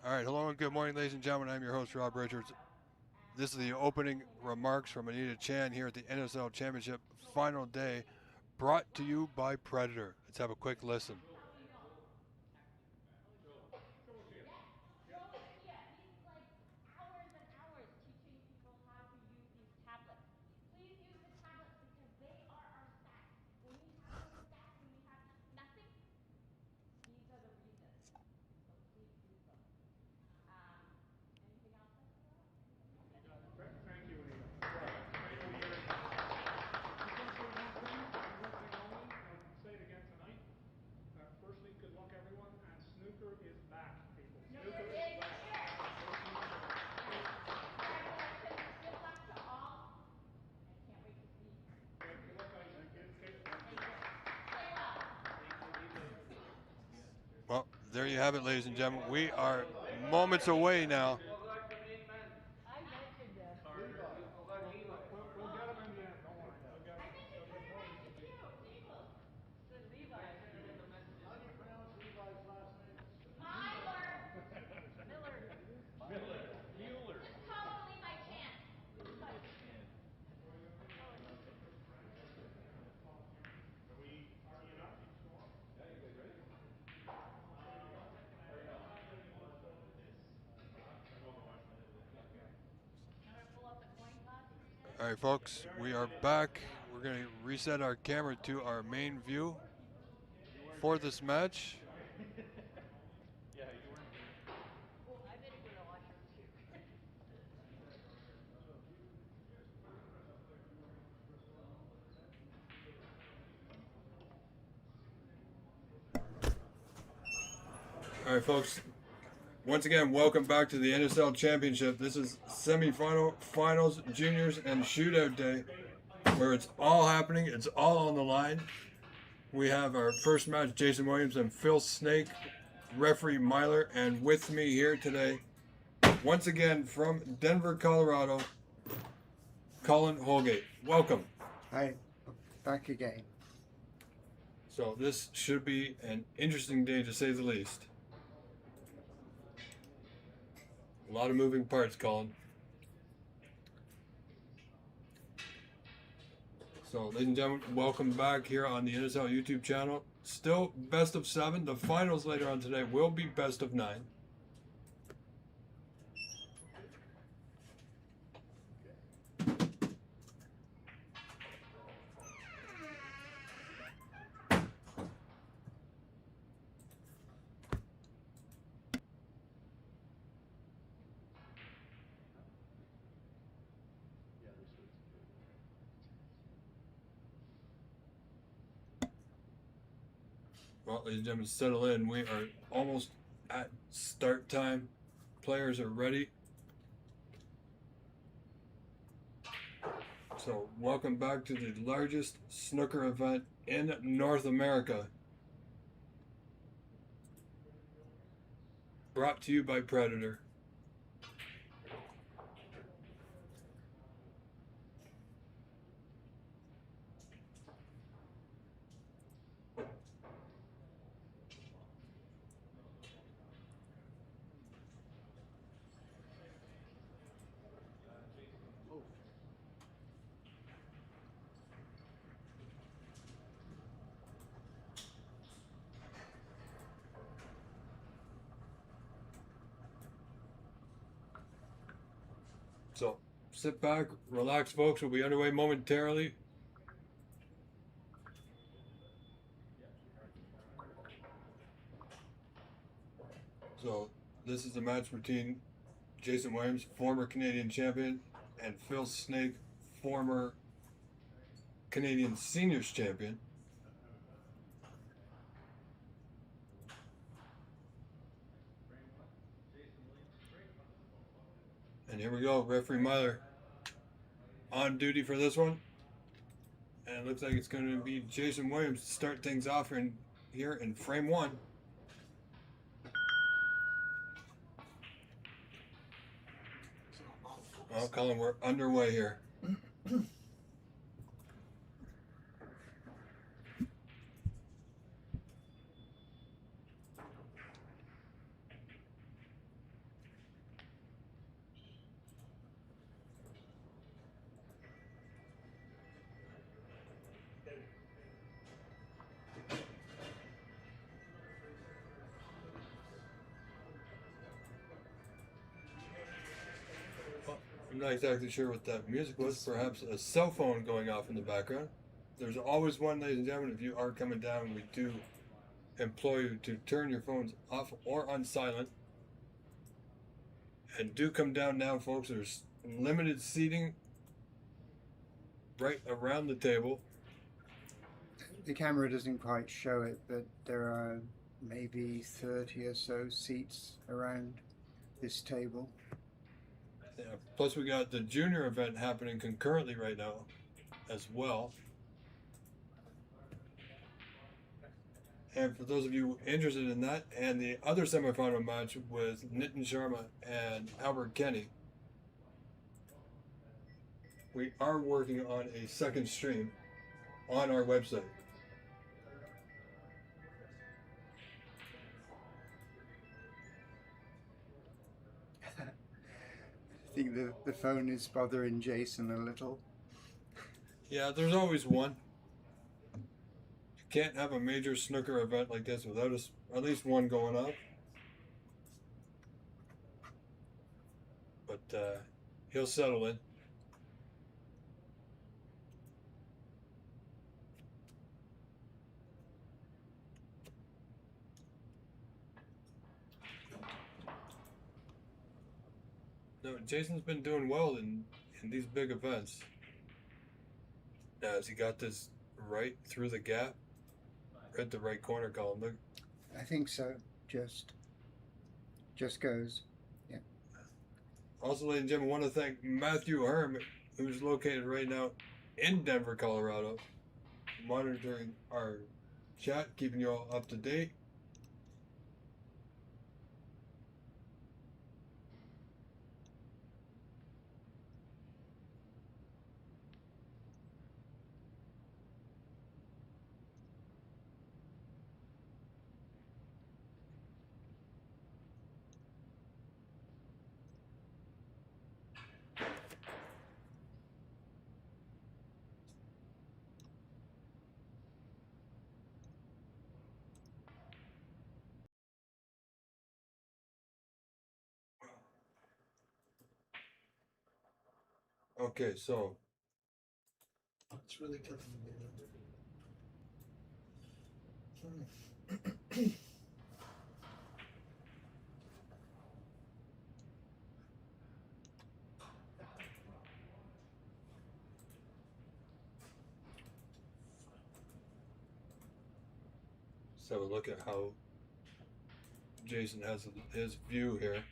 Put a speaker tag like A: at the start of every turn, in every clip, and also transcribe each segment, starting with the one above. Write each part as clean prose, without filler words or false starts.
A: All right, hello and good morning, ladies and gentlemen. I'm your host, Rob Richards. This is the opening remarks from Anita Chan here at the NSL Championship final day, brought to you by Predator. Let's have a quick listen.
B: Thank you, Anita. I know you're. Just want to say one thing, and one thing only, and I'll say it again tonight. Firstly, good luck, everyone, and snooker is back, people. Snooker is back. Good luck, guys. Thank you.
A: Well, there you have it, ladies and gentlemen. We are moments away now.
B: We'll get them in the end. Don't worry. We'll get them.
C: How do you pronounce Levi's last name?
A: All right, folks, we are back. We're going to reset our camera to our main view for this match. All right, folks. Once again, welcome back to the NSL Championship. This is semifinal, finals, juniors, and shootout day, where it's all happening. It's all on the line. We have our first match, Jason Williams and Phil Snake, referee Myler, and with me here today, once again from Denver, Colorado, Colin Holgate. Welcome.
D: Hi, back again.
A: So this should be an interesting day to say the least. A lot of moving parts, Colin. So, ladies and gentlemen, welcome back here on the NSL YouTube channel. Still best of 7. The finals later on today will be best of 9. Well, ladies and gentlemen, settle in. We are almost at start time. Players are ready. So, welcome back to the largest snooker event in North America. Brought to you by Predator. So, sit back, relax, folks. We'll be underway momentarily. So, this is the match between Jason Williams, former Canadian champion, and Phil Snake, former Canadian seniors champion. And here we go, referee Myler on duty for this one. And it looks like it's going to be Jason Williams to start things off here in frame 1. Well, Colin, we're underway here. not exactly sure what that music was. Perhaps a cell phone going off in the background. There's always one, ladies and gentlemen. If you are coming down, we do implore you to turn your phones off or on silent. And do come down now, folks. There's limited seating right around the table.
D: The camera doesn't quite show it, but there are maybe 30 or so seats around this table.
A: Yeah, plus, we got the junior event happening concurrently right now as well. And for those of you interested in that, and the other semifinal match with Nitin Sharma and Albert Kenny, we are working on a second stream on our website.
D: I think the phone is bothering Jason a little.
A: Yeah, there's always one. You can't have a major snooker event like this without at least one going up. But he'll settle in. No, Jason's been doing well in these big events. Now, has he got this right through the gap? Right the right corner column. Look.
D: I think so. Just goes. Yeah.
A: Also, ladies and gentlemen, I want to thank Matthew Herm, who's located right now in Denver, Colorado, monitoring our chat, keeping you all up to date. Okay, so
C: It's really tough to
A: let's have a look at how Jason has his view here.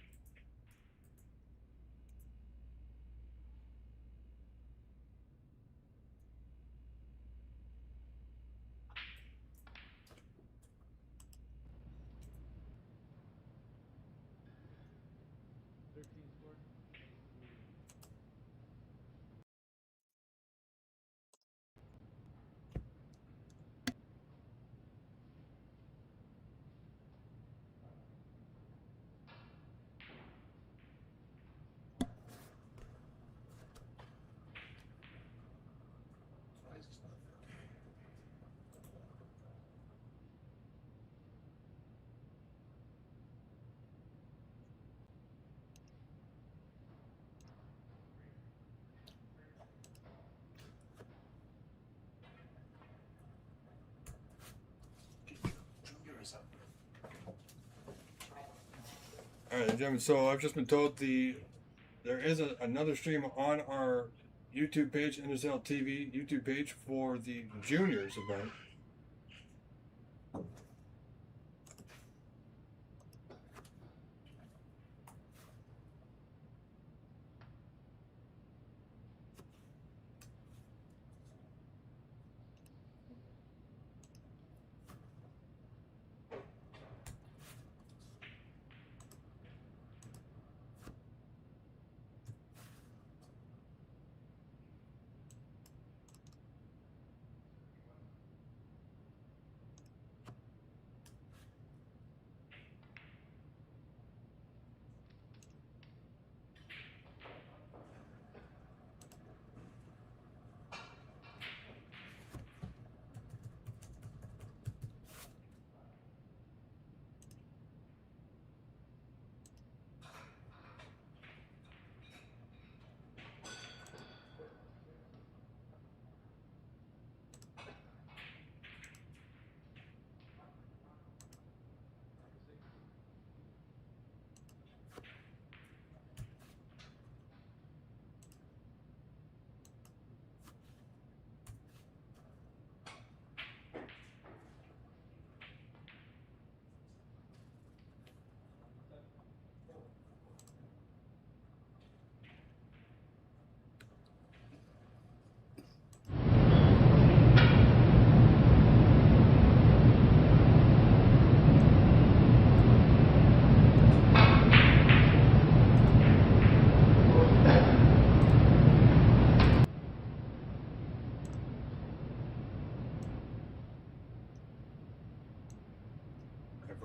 A: All right, gentlemen. So I've just been told there is another stream on our YouTube page, Intercell TV YouTube page for the juniors event.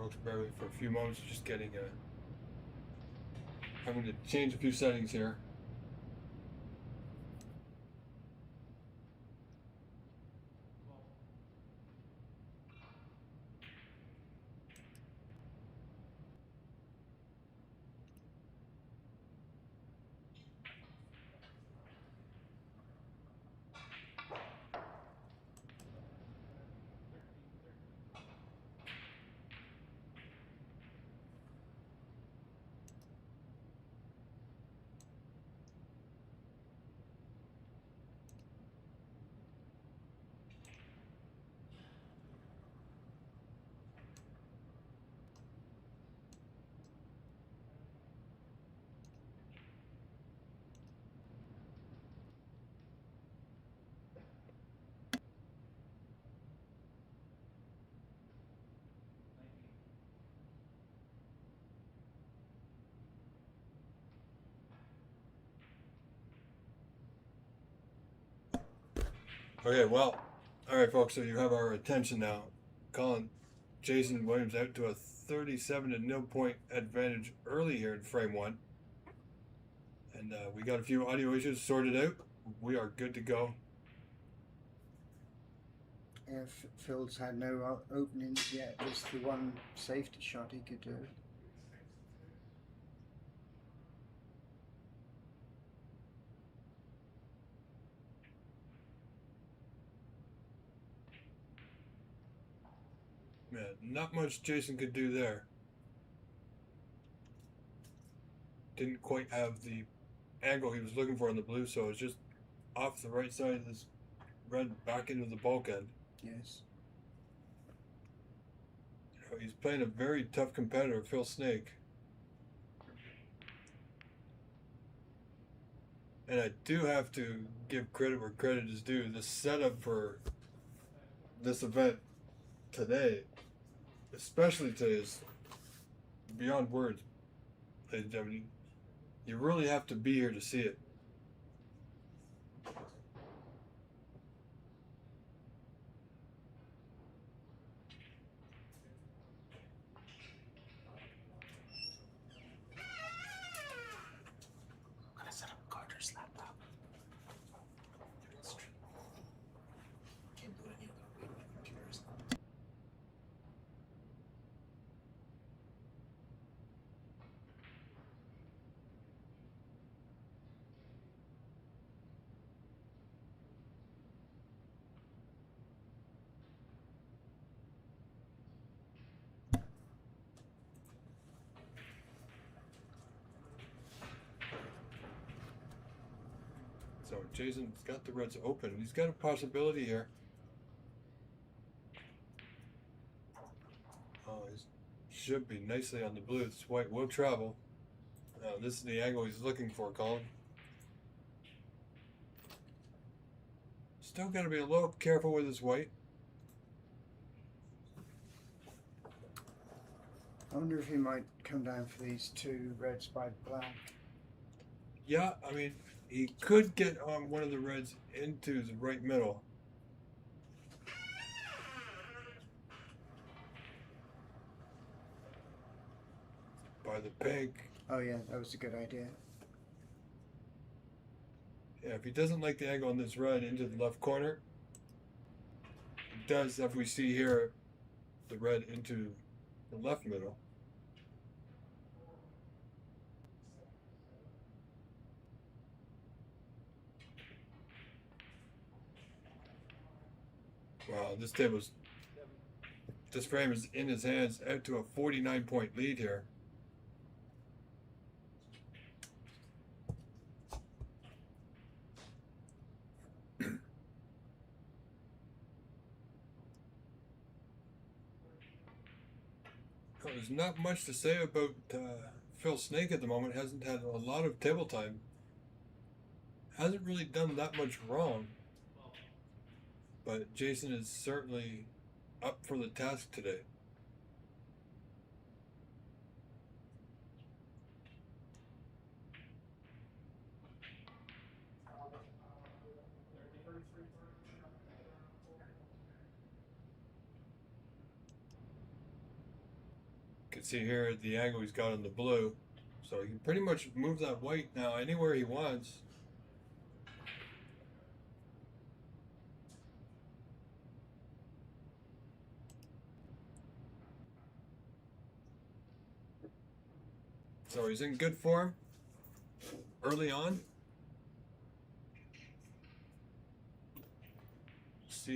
A: Folks, bear with me for a few moments, just getting having to change a few settings here. Okay, well, all right, folks. So you have our attention now. Calling Jason Williams out to a 37-0 point advantage early here in frame one, and we got a few audio issues sorted out. We are good to go.
D: Yeah, Phil's had no openings yet. Just the one safety shot he could do.
A: Yeah, not much Jason could do there. Didn't quite have the angle he was looking for on the blue, so it's just off the right side of this red back into the bulkhead.
D: Yes.
A: You know, he's playing a very tough competitor, Phil Snake. And I do have to give credit where credit is due. The setup for this event today, especially today, is beyond words. Ladies and gentlemen, you really have to be here to see it.
C: I'm gonna set up Carter's laptop. Can't do any other computers.
A: So Jason's got the Reds open. He's got a possibility here. Oh, he should be nicely on the blue. This white will travel. This is the angle he's looking for, Colin. Still got to be a little careful with his white.
D: I wonder if he might come down for these two reds by black.
A: Yeah, I mean, he could get on one of the reds into the right middle. By the pink.
D: Oh yeah, that was a good idea.
A: Yeah, if he doesn't like the angle on this red into the left corner, he does, if we see here, the red into the left middle. Wow, this frame is in his hands, out to a 49-point lead here. There's not much to say about Phil Snake at the moment. Hasn't had a lot of table time. Hasn't really done that much wrong. But Jason is certainly up for the task today. can see here at the angle he's got on the blue. So he can pretty much move that white now anywhere he wants. So he's in good form early on.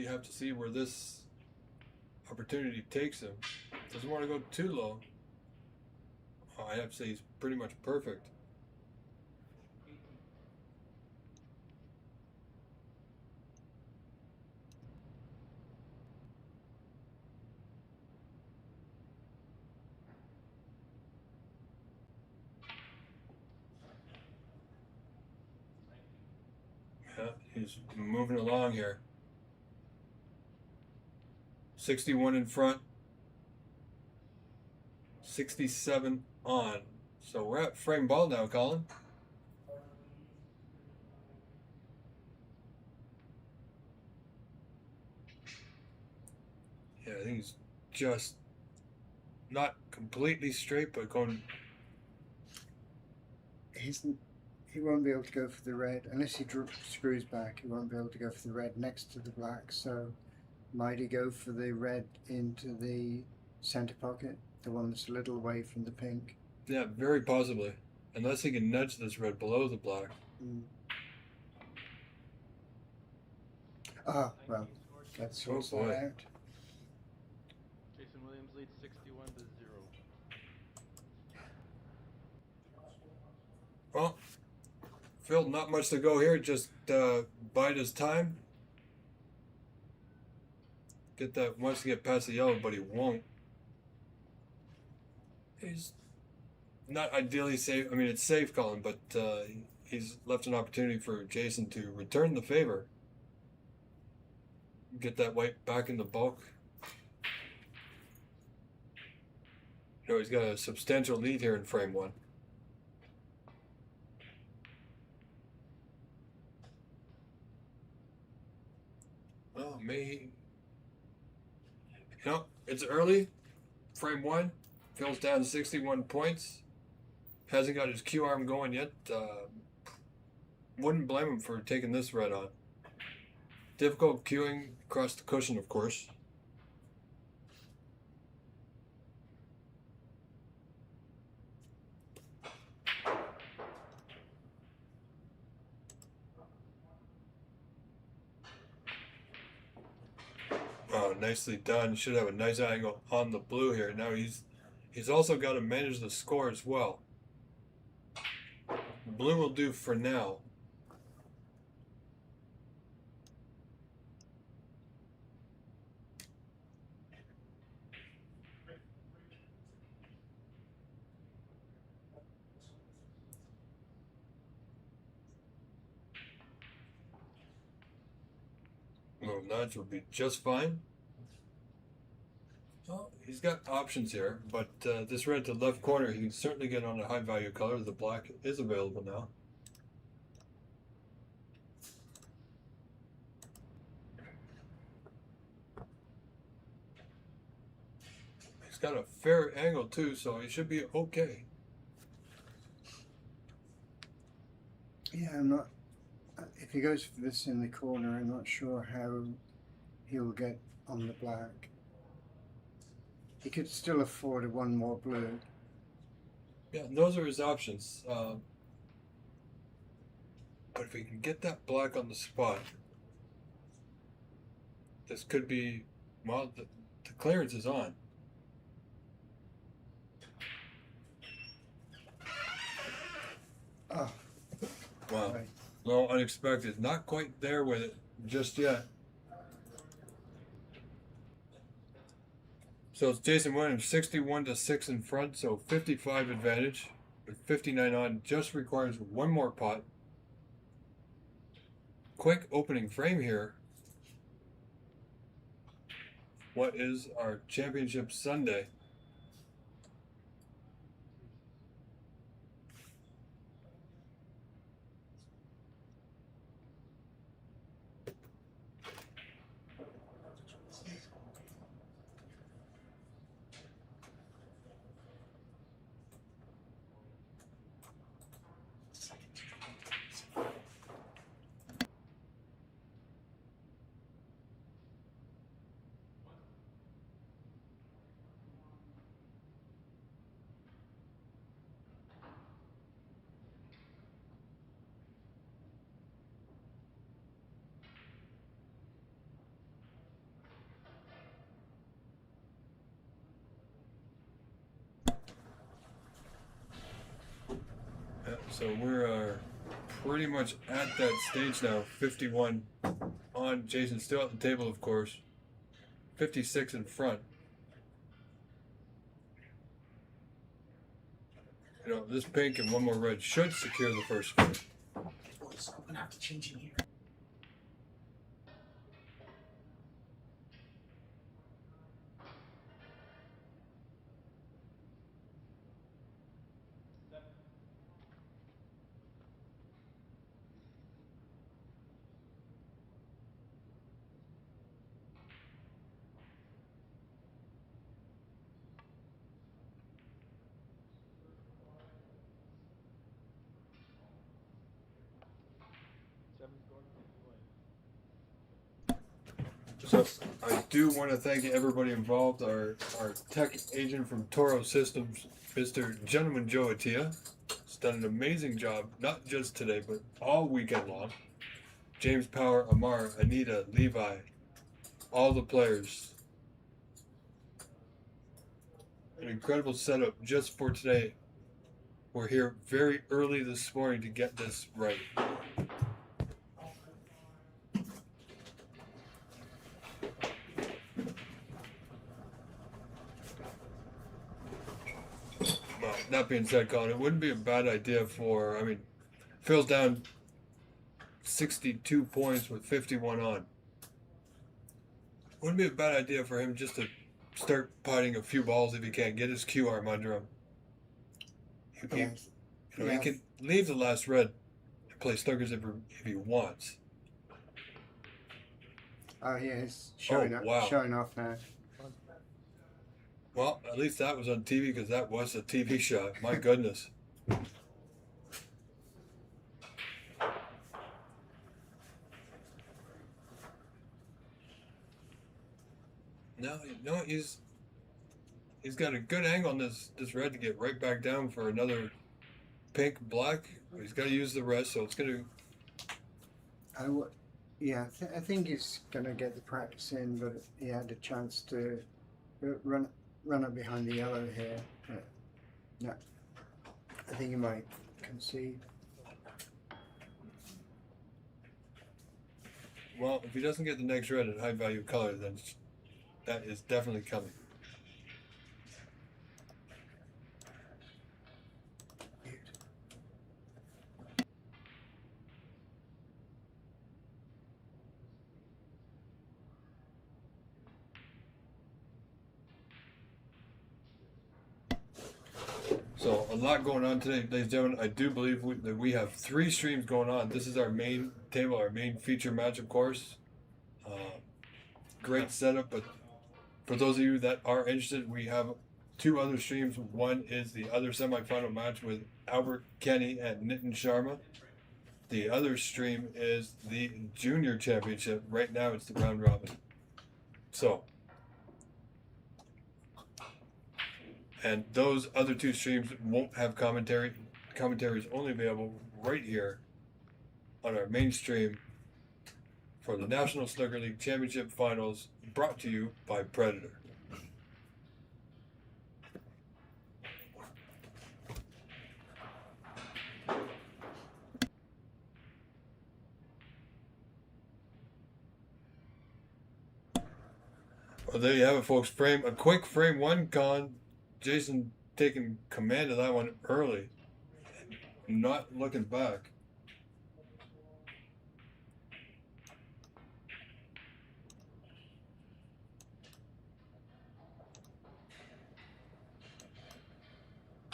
A: Have to see where this opportunity takes him. Doesn't want to go too low. Oh, I have to say he's pretty much perfect. Yeah, he's moving along here. 61 in front, 67 on. So we're at frame ball now, Colin. Yeah, I think he's just not completely straight, but going.
D: He won't be able to go for the red unless he screws back. He won't be able to go for the red next to the black. So might he go for the red into the center pocket, the one that's a little away from the pink?
A: Yeah, very possibly. Unless he can nudge this red below the black.
D: Ah, well, that sorts that
A: boy.
D: out.
E: Jason Williams leads 61-0.
A: Well, Phil, not much to go here. Just bide his time. Wants to get past the yellow, but he won't. He's not ideally safe. I mean, it's safe, Colin, but he's left an opportunity for Jason to return the favor. Get that white back in the bulk. You know, he's got a substantial lead here in frame one. Well, it's early. Frame one. Phil's down 61 points. Hasn't got his Q arm going yet. Wouldn't blame him for taking this red on. Difficult queuing across the cushion, of course. Oh, nicely done. Should have a nice angle on the blue here. Now he's also got to manage the score as well. Blue will do for now. Little nudge will be just fine. Well, he's got options here, but this red to the left corner, he can certainly get on a high value color. The black is available now. He's got a fair angle too, so he should be okay.
D: Yeah, I'm not. If he goes for this in the corner, I'm not sure how he'll get on the black. He could still afford one more blue.
A: Yeah, those are his options. But if he can get that black on the spot, this could be, well, the clearance is on.
D: Oh,
A: Wow.
D: right.
A: A little unexpected. Not quite there with it just yet. So it's Jason Williams 61-6 in front, so 55 advantage. With 59 on, just requires one more pot. Quick opening frame here. What is our championship Sunday? So we're pretty much at that stage now. 51 on Jason, still at the table, of course. 56 in front. You know, this pink and one more red should secure the first spin.
C: Boys, I'm gonna have to change in here.
A: So I do want to thank everybody involved. Our tech agent from Toro Systems, Mr. Gentleman Joe Attia, has done an amazing job, not just today, but all weekend long. James Power, Amar, Anita, Levi, all the players. An incredible setup just for today. We're here very early this morning to get this right. Well, that being said, Colin, it wouldn't be a bad idea for, I mean, Phil's down 62 points with 51 on. Wouldn't be a bad idea for him just to start potting a few balls if he can, get his Q arm under him.
D: Yes.
A: You know,
D: Yeah.
A: he can leave the last red and play snookers if he wants.
D: Oh, yeah, he's showing,
A: Oh, wow.
D: showing off now.
A: Well, at least that was on TV because that was a TV shot. My goodness. No, he's got a good angle on this red to get right back down for another pink black. He's got to use the rest, so it's gonna.
D: I think he's gonna get the practice in, but he had a chance to run up behind the yellow here. But no, I think he might concede.
A: Well, if he doesn't get the next red in high value color, then that is definitely coming. So a lot going on today, ladies and gentlemen. I do believe that we have 3 streams going on. This is our main table, our main feature match, of course. Great setup, but for those of you that are interested, we have 2 other streams. One is the other semifinal match with Albert Kenny and Nitin Sharma. The other stream is the Junior Championship. Right now, it's the round robin. So. And those other 2 streams won't have commentary. Commentary is only available right here on our main stream for the National Snooker League Championship Finals, brought to you by Predator. Well, there you have it, folks. A quick frame 1 con. Jason taking command of that one early, not looking back.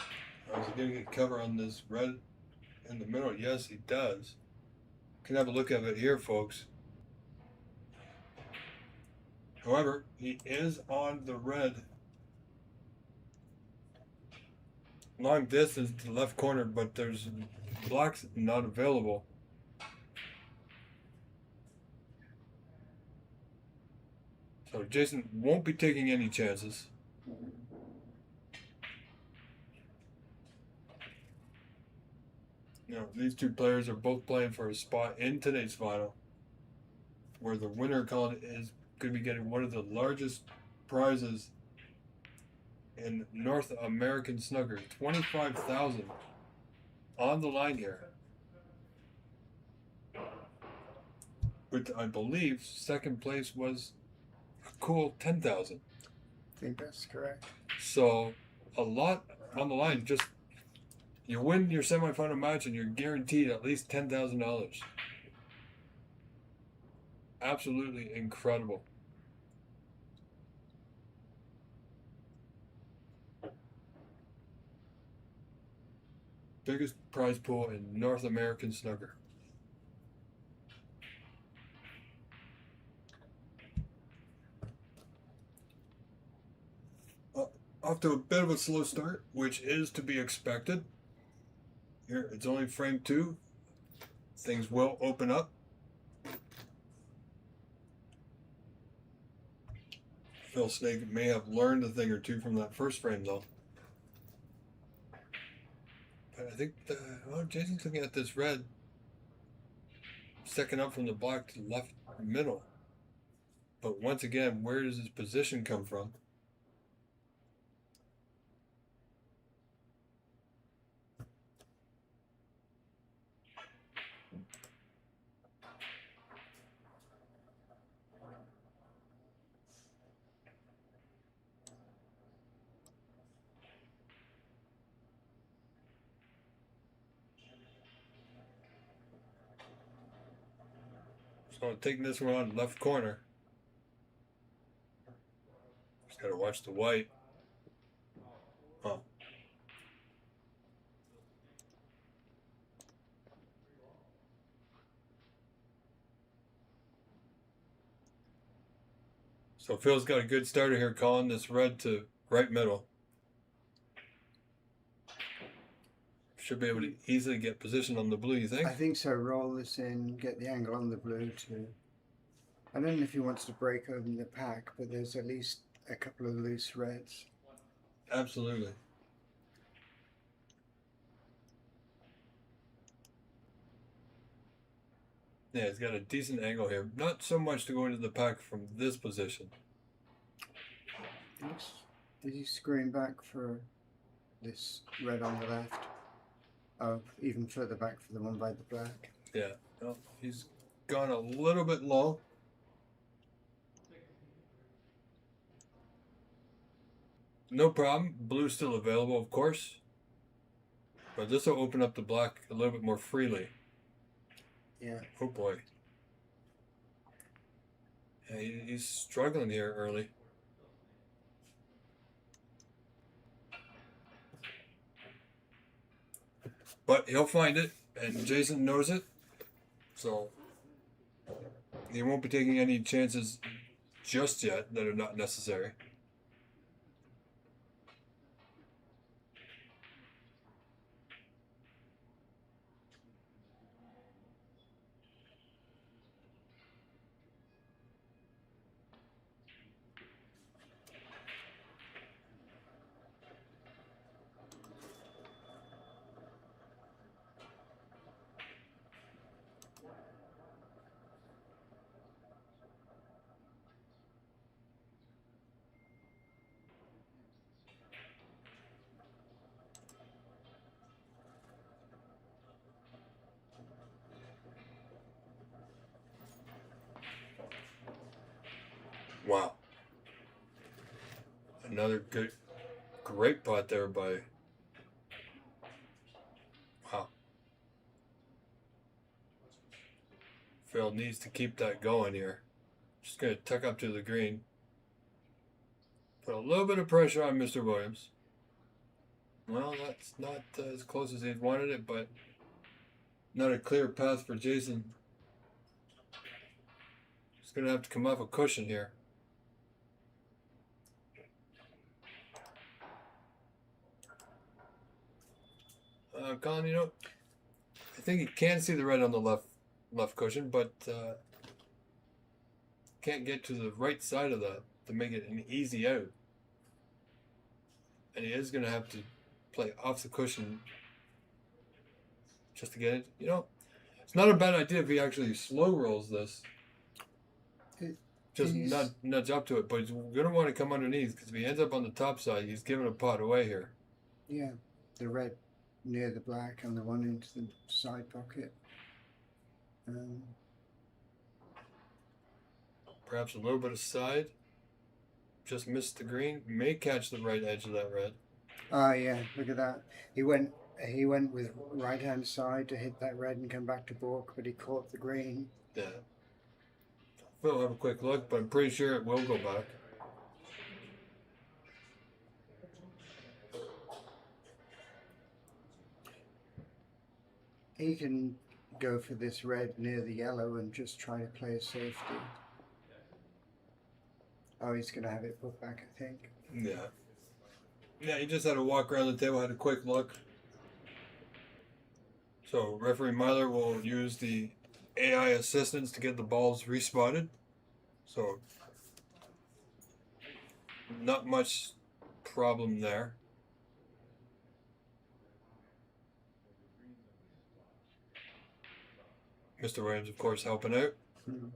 A: Is he going to get cover on this red in the middle? Yes, he does. Can have a look at it here, folks. However, he is on the red. Long distance to the left corner, but there's blocks not available. So Jason won't be taking any chances. You know, these 2 players are both playing for a spot in today's final, where the winner, Colin, is going to be getting one of the largest prizes in North American snooker, $25,000. on the line here. Which I believe second place was a cool 10,000.
D: I think that's correct.
A: So a lot on the line. Just you win your semifinal match and you're guaranteed at least $10,000. Absolutely incredible. Biggest prize pool in North American snooker. Off to a bit of a slow start, which is to be expected. Here, it's only frame 2. Things will open up. Phil Snake may have learned a thing or two from that first frame, though. But I think, Jason's looking at this red, second up from the black to left middle. But once again, where does his position come from? So taking this one on left corner. Just gotta watch the white. Oh. So Phil's got a good starter here, calling this red to right middle. Should be able to easily get position on the blue, you think?
D: I think so. Roll this in, get the angle on the blue too. I don't know if he wants to break open the pack, but there's at least a couple of loose reds.
A: Absolutely. Yeah, it's got a decent angle here. Not so much to go into the pack from this position.
D: Is he screwing back for this red on the left? Oh, even further back for the one by the black.
A: Yeah, no, he's gone a little bit low. No problem. Blue's still available, of course. But this will open up the black a little bit more freely.
D: Yeah.
A: Oh boy. Yeah, he's struggling here early. But he'll find it, and Jason knows it. So he won't be taking any chances just yet that are not necessary. Wow. Another good, great putt there by. Wow. Phil needs to keep that going here. Just going to tuck up to the green. Put a little bit of pressure on Mr. Williams. Well, that's not as close as he'd wanted it, but not a clear path for Jason. He's going to have to come off a cushion here. Colin, you know, I think he can see the red on the left cushion, but can't get to the right side of that to make it an easy out. And he is going to have to play off the cushion just to get it. You know, it's not a bad idea if he actually slow rolls this. Just nudge up to it, but he's going to want to come underneath because if he ends up on the top side, he's giving a pot away here.
D: Yeah, the red near the black and the one into the side pocket.
A: Perhaps a little bit of side. Just missed the green. May catch the right edge of that red.
D: Ah, yeah, look at that. He went with right hand side to hit that red and come back to balk, but he caught the green.
A: Yeah. We'll have a quick look, but I'm pretty sure it will go back.
D: He can go for this red near the yellow and just try to play a safety. Oh, he's going to have it put back, I think.
A: Yeah. Yeah, he just had to walk around the table, had a quick look. So referee Myler will use the AI assistance to get the balls respotted. So not much problem there. Mr. Williams, of course, helping out.
D: Hmm.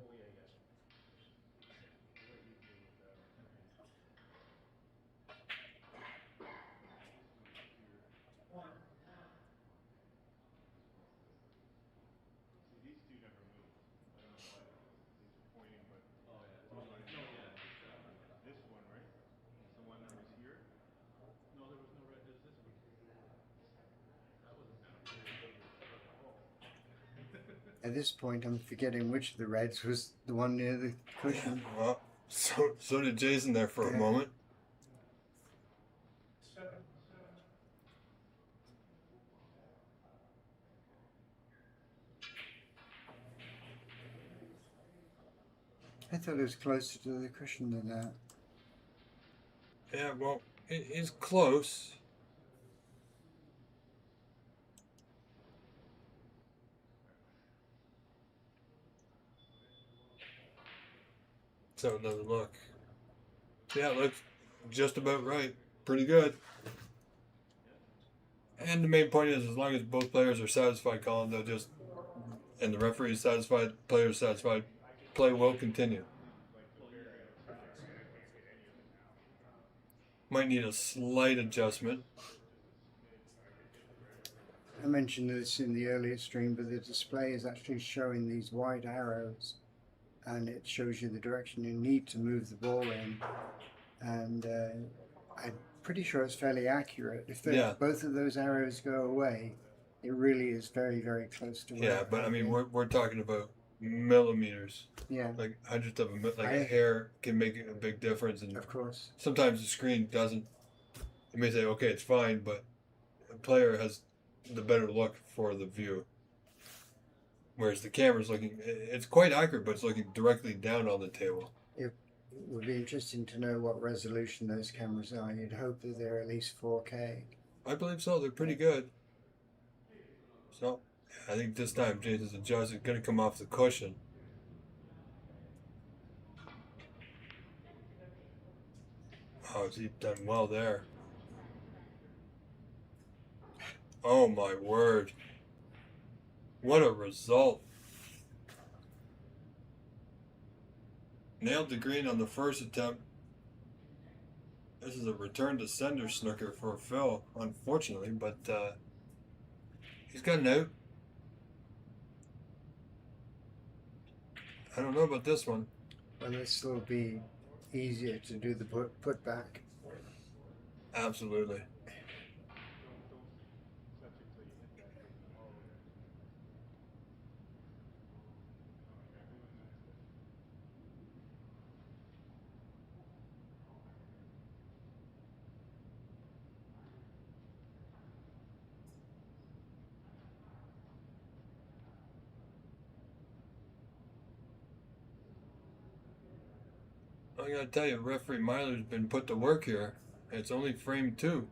D: At this point, I'm forgetting which of the reds was the one near the cushion.
A: Well, so did Jason there for a
D: Yeah.
A: moment.
D: I thought it was closer to the cushion than that.
A: Yeah, well, it's close. So another look. Yeah, it looks just about right. Pretty good. And the main point is, as long as both players are satisfied, Colin, they'll just, and the referee is satisfied, players satisfied, play will continue. Might need a slight adjustment.
D: I mentioned this in the earlier stream, but the display is actually showing these white arrows, and it shows you the direction you need to move the ball in. And I'm pretty sure it's fairly accurate. If
A: Yeah.
D: both of those arrows go away, it really is very, very close to.
A: Yeah, but I mean, we're talking about millimeters,
D: yeah,
A: like hundredths of a like
D: I-
A: a hair can make a big difference, and
D: of course.
A: sometimes the screen doesn't. You may say, okay, it's fine, but the player has the better look for the view. Whereas the camera's looking, it's quite accurate, but it's looking directly down on the table.
D: It would be interesting to know what resolution those cameras are. You'd hope that they're at least 4K.
A: I believe so. They're pretty good. So, I think this time Jason's adjusted, going to come off the cushion. Oh, he's done well there. Oh my word. What a result. Nailed the green on the first attempt. This is a return to sender snooker for Phil, unfortunately, but he's got an out. I don't know about this one.
D: And this will be easier to do the put back.
A: Absolutely. I gotta tell you, referee Myler's been put to work here. It's only frame 2.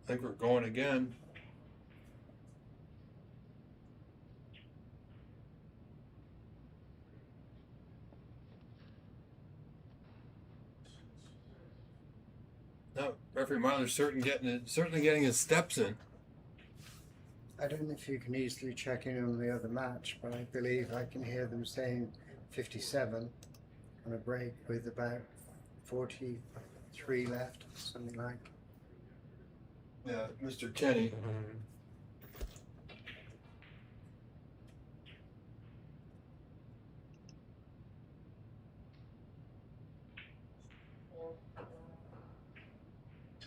A: think we're going again. No, referee Myler's certainly getting his steps in.
D: I don't know if you can easily check in on the other match, but I believe I can hear them saying 57 on a break with about 43 left, something like.
A: Yeah, Mr. Kenny.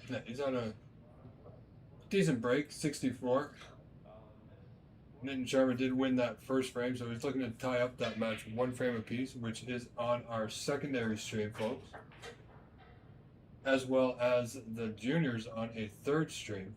A: Yeah, he's on a decent break, 64. Nitin Sharma did win that first frame, so he's looking to tie up that match one frame apiece, which is on our secondary stream, folks, as well as the juniors on a third stream.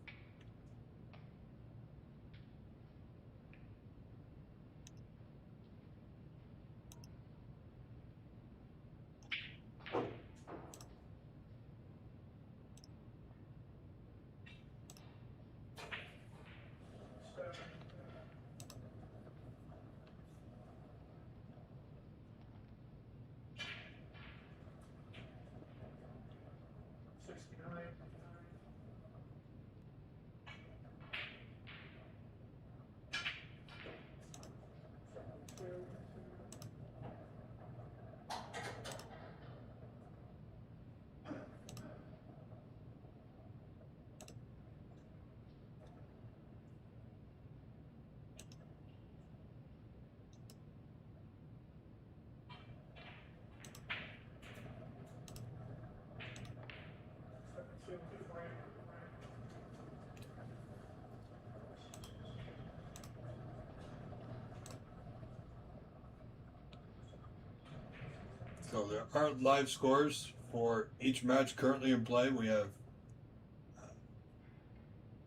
A: So there are live scores for each match currently in play. We have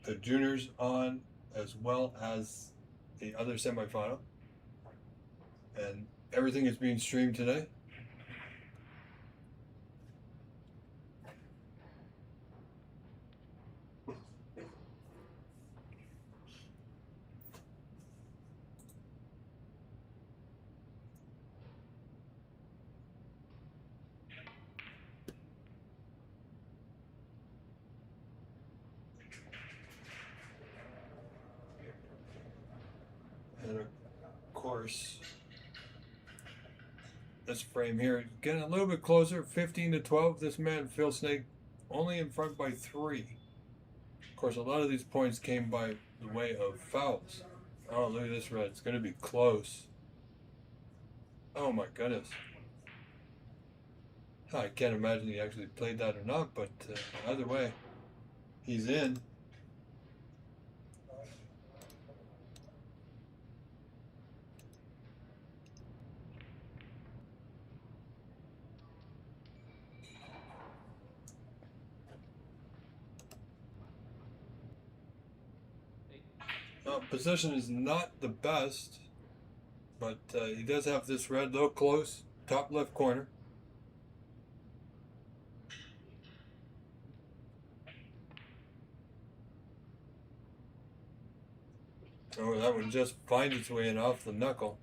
A: the juniors on as well as the other semifinal. And everything is being streamed today. And of course, this frame here getting a little bit closer, 15-12. This man, Phil Snake, only in front by 3. Of course, a lot of these points came by the way of fouls. Oh, look at this red. It's going to be close. Oh my goodness. I can't imagine he actually played that or not, but either way, he's in. Position is not the best, but he does have this red, though close, top left corner. Oh, that one just finds its way in off the knuckle.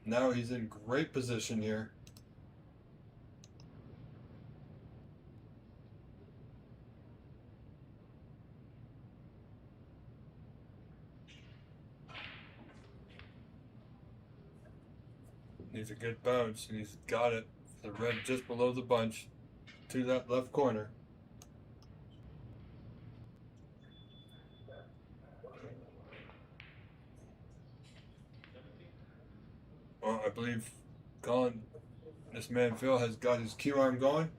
A: Now he's in great position here. Needs a good bounce, and he's got it. The red just below the bunch to that left corner. Well, I believe Colin, this man Phil, has got his Q arm going.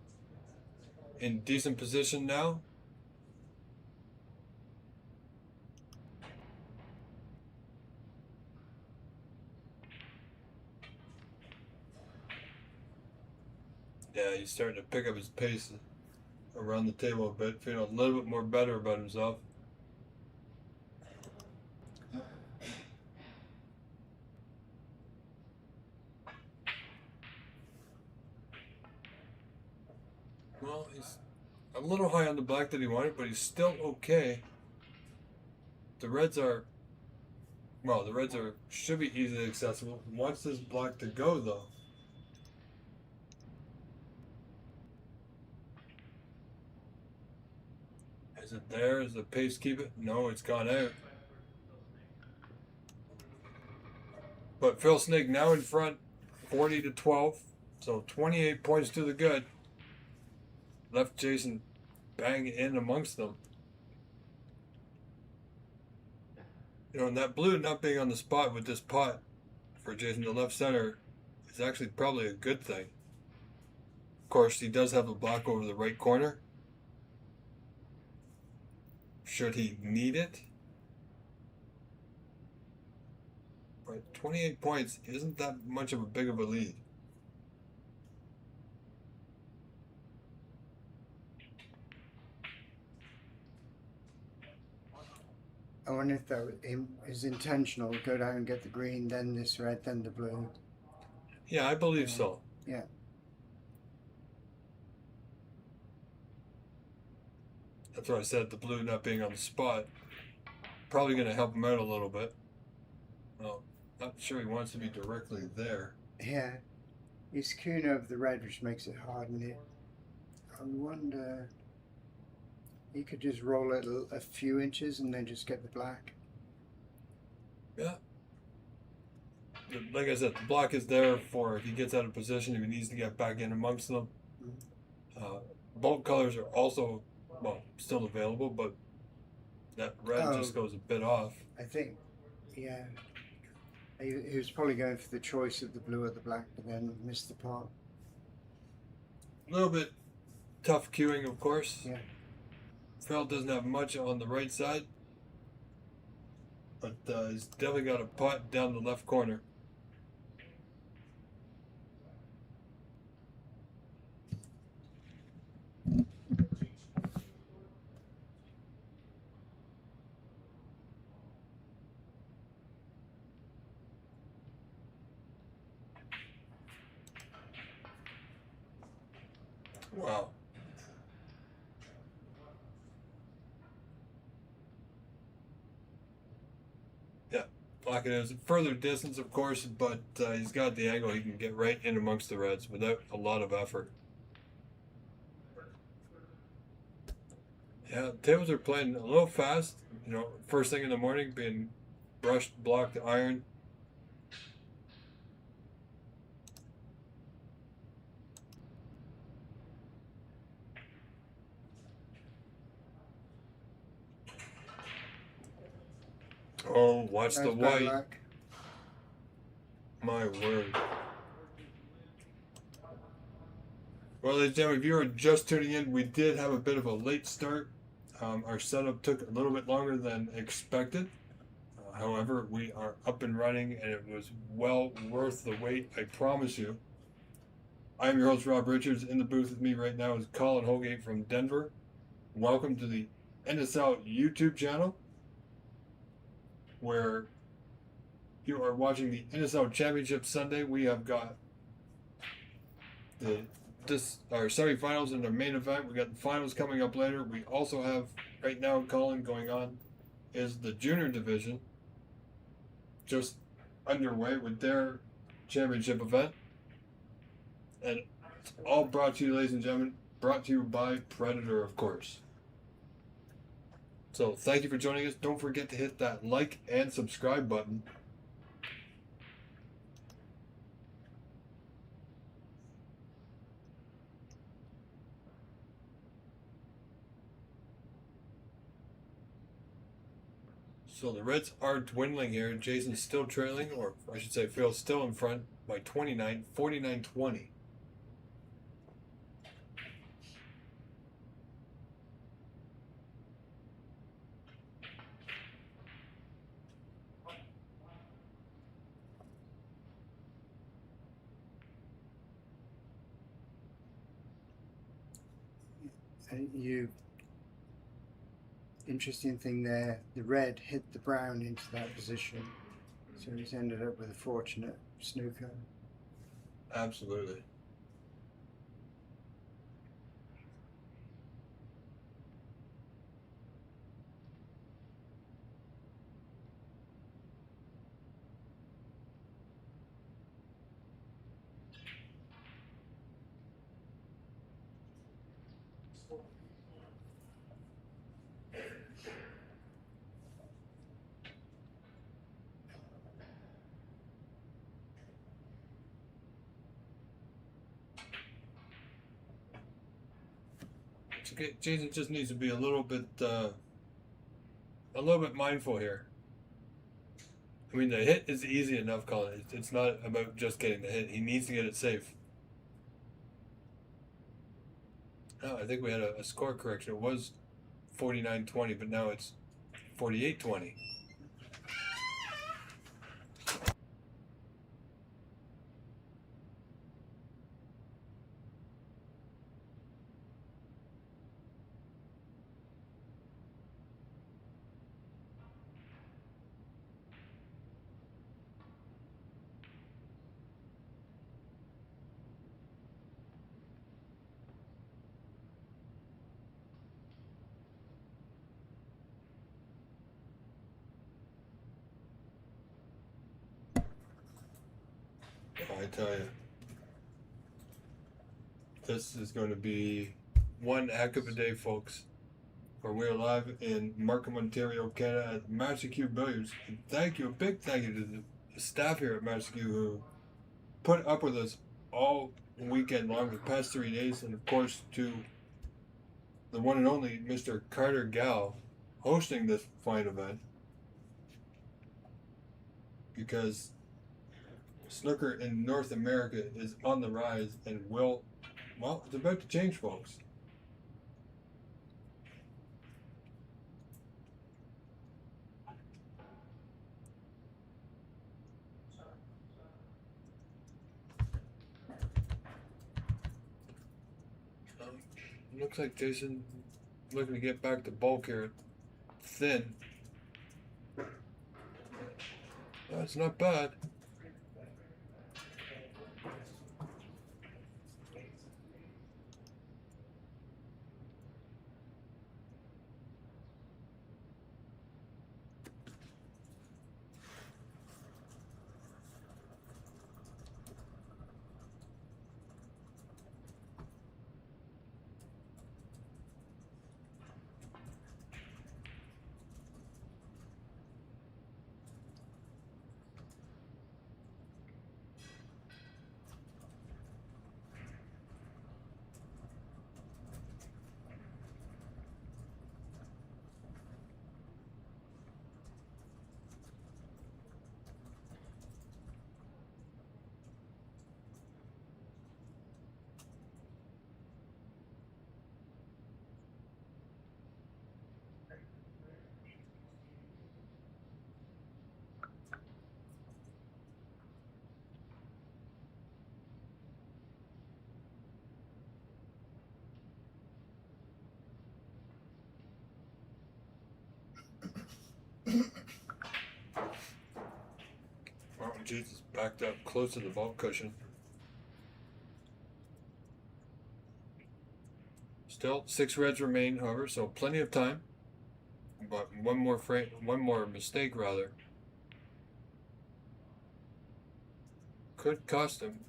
A: In decent position now. Yeah, he's starting to pick up his pace around the table a bit, feeling a little bit more better about himself. Well, he's a little high on the black that he wanted, but he's still okay. The reds are, well, the reds are should be easily accessible. He wants this black to go though. Is it there? Is the pace keep it? No, it's gone out. But Phil Snake now in front, 40-12, so 28 points to the good. Left Jason bang in amongst them. You know, and that blue not being on the spot with this pot for Jason to left center is actually probably a good thing. Of course, he does have the block over the right corner. Should he need it? But 28 points isn't that much of a big of a lead.
D: I wonder if that is intentional. Go down and get the green, then this red, then the blue.
A: Yeah, I believe so.
D: Yeah.
A: That's why I said the blue not being on the spot. Probably going to help him out a little bit. Well, not sure he wants to be directly there.
D: Yeah. He's skewing over the red, which makes it hard. And I wonder. He could just roll it a few inches and then just get the black.
A: Yeah. Like I said, the block is there for if he gets out of position, if he needs to get back in amongst them. Both colors are also, well, still available, but that red just goes a bit off.
D: I think, yeah. He was probably going for the choice of the blue or the black, but then missed the pot.
A: A little bit tough queuing, of course.
D: Yeah.
A: Phil doesn't have much on the right side, but he's definitely got a pot down the left corner. Wow. Black it is. Further distance, of course, but he's got the angle. He can get right in amongst the reds without a lot of effort. Yeah, tables are playing a little fast. You know, first thing in the morning, being brushed, blocked, iron. Oh, watch the
D: That's bad
A: white.
D: luck.
A: My word. Well, ladies and gentlemen, if you are just tuning in, we did have a bit of a late start. Our setup took a little bit longer than expected. However, we are up and running, and it was well worth the wait, I promise you. I am your host, Rob Richards. In the booth with me right now is Colin Holgate from Denver. Welcome to the NSL YouTube channel, where you are watching the NSL Championship Sunday. We have got our semifinals and our main event. We got the finals coming up later. We also have right now, Colin, going on is the junior division just underway with their championship event. And it's all brought to you, ladies and gentlemen, brought to you by Predator, of course. So thank you for joining us. Don't forget to hit that like and subscribe button. So the Reds are dwindling here. Jason's still trailing, or I should say Phil's still in front by 29, 49-20.
D: Interesting thing there, the red hit the brown into that position, so he's ended up with a fortunate snooker.
A: Absolutely. Jason just needs to be a little bit mindful here. I mean, the hit is easy enough, Colin. It's not about just getting the hit. He needs to get it safe. Oh, I think we had a score correction. It was 49-20, but now it's 48-20. I tell you, this is going to be one heck of a day, folks. Where we're live in Markham, Ontario, Canada at Master Q Billiards. And thank you, a big thank you to the staff here at Master Q who put up with us all weekend long, the past 3 days, and of course to the one and only Mr. Carter Gal hosting this fine event, because snooker in North America is on the rise and it's about to change, folks. Looks like Jason looking to get back to bulk here. Thin. That's not bad. Martin Jesus backed up close to the vault cushion. Still 6 reds remain, however, so plenty of time. But one more mistake rather could cost him.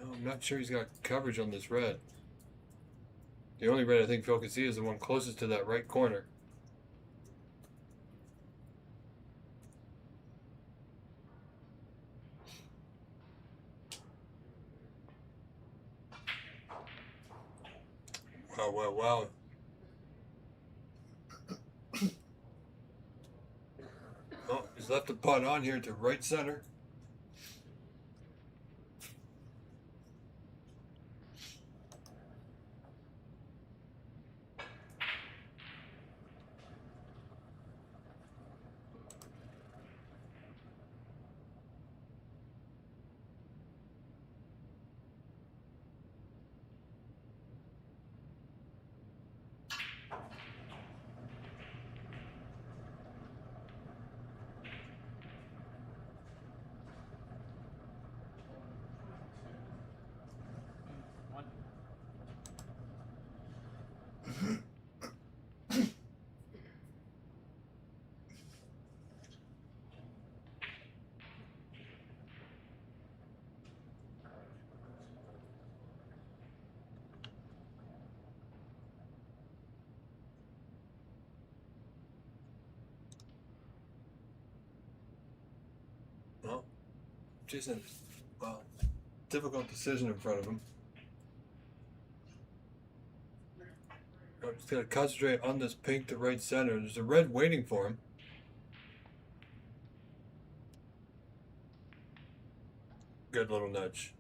A: Oh, I'm not sure he's got coverage on this red. The only red I think Phil can see is the one closest to that right corner. Wow. Oh, he's left the putt on here to right center. Jason, well, difficult decision in front of him. I'm just gonna concentrate on this pink to right center. There's a red waiting for him. Good little nudge.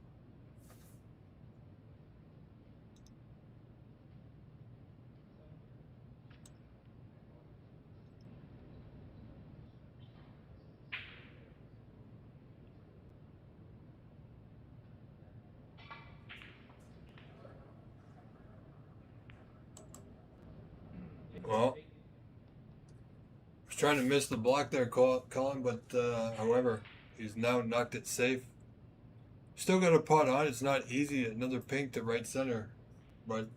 A: Well, was trying to miss the block there, Colin, but however, he's now knocked it safe. Still got a putt on. It's not easy. Another pink to right center, but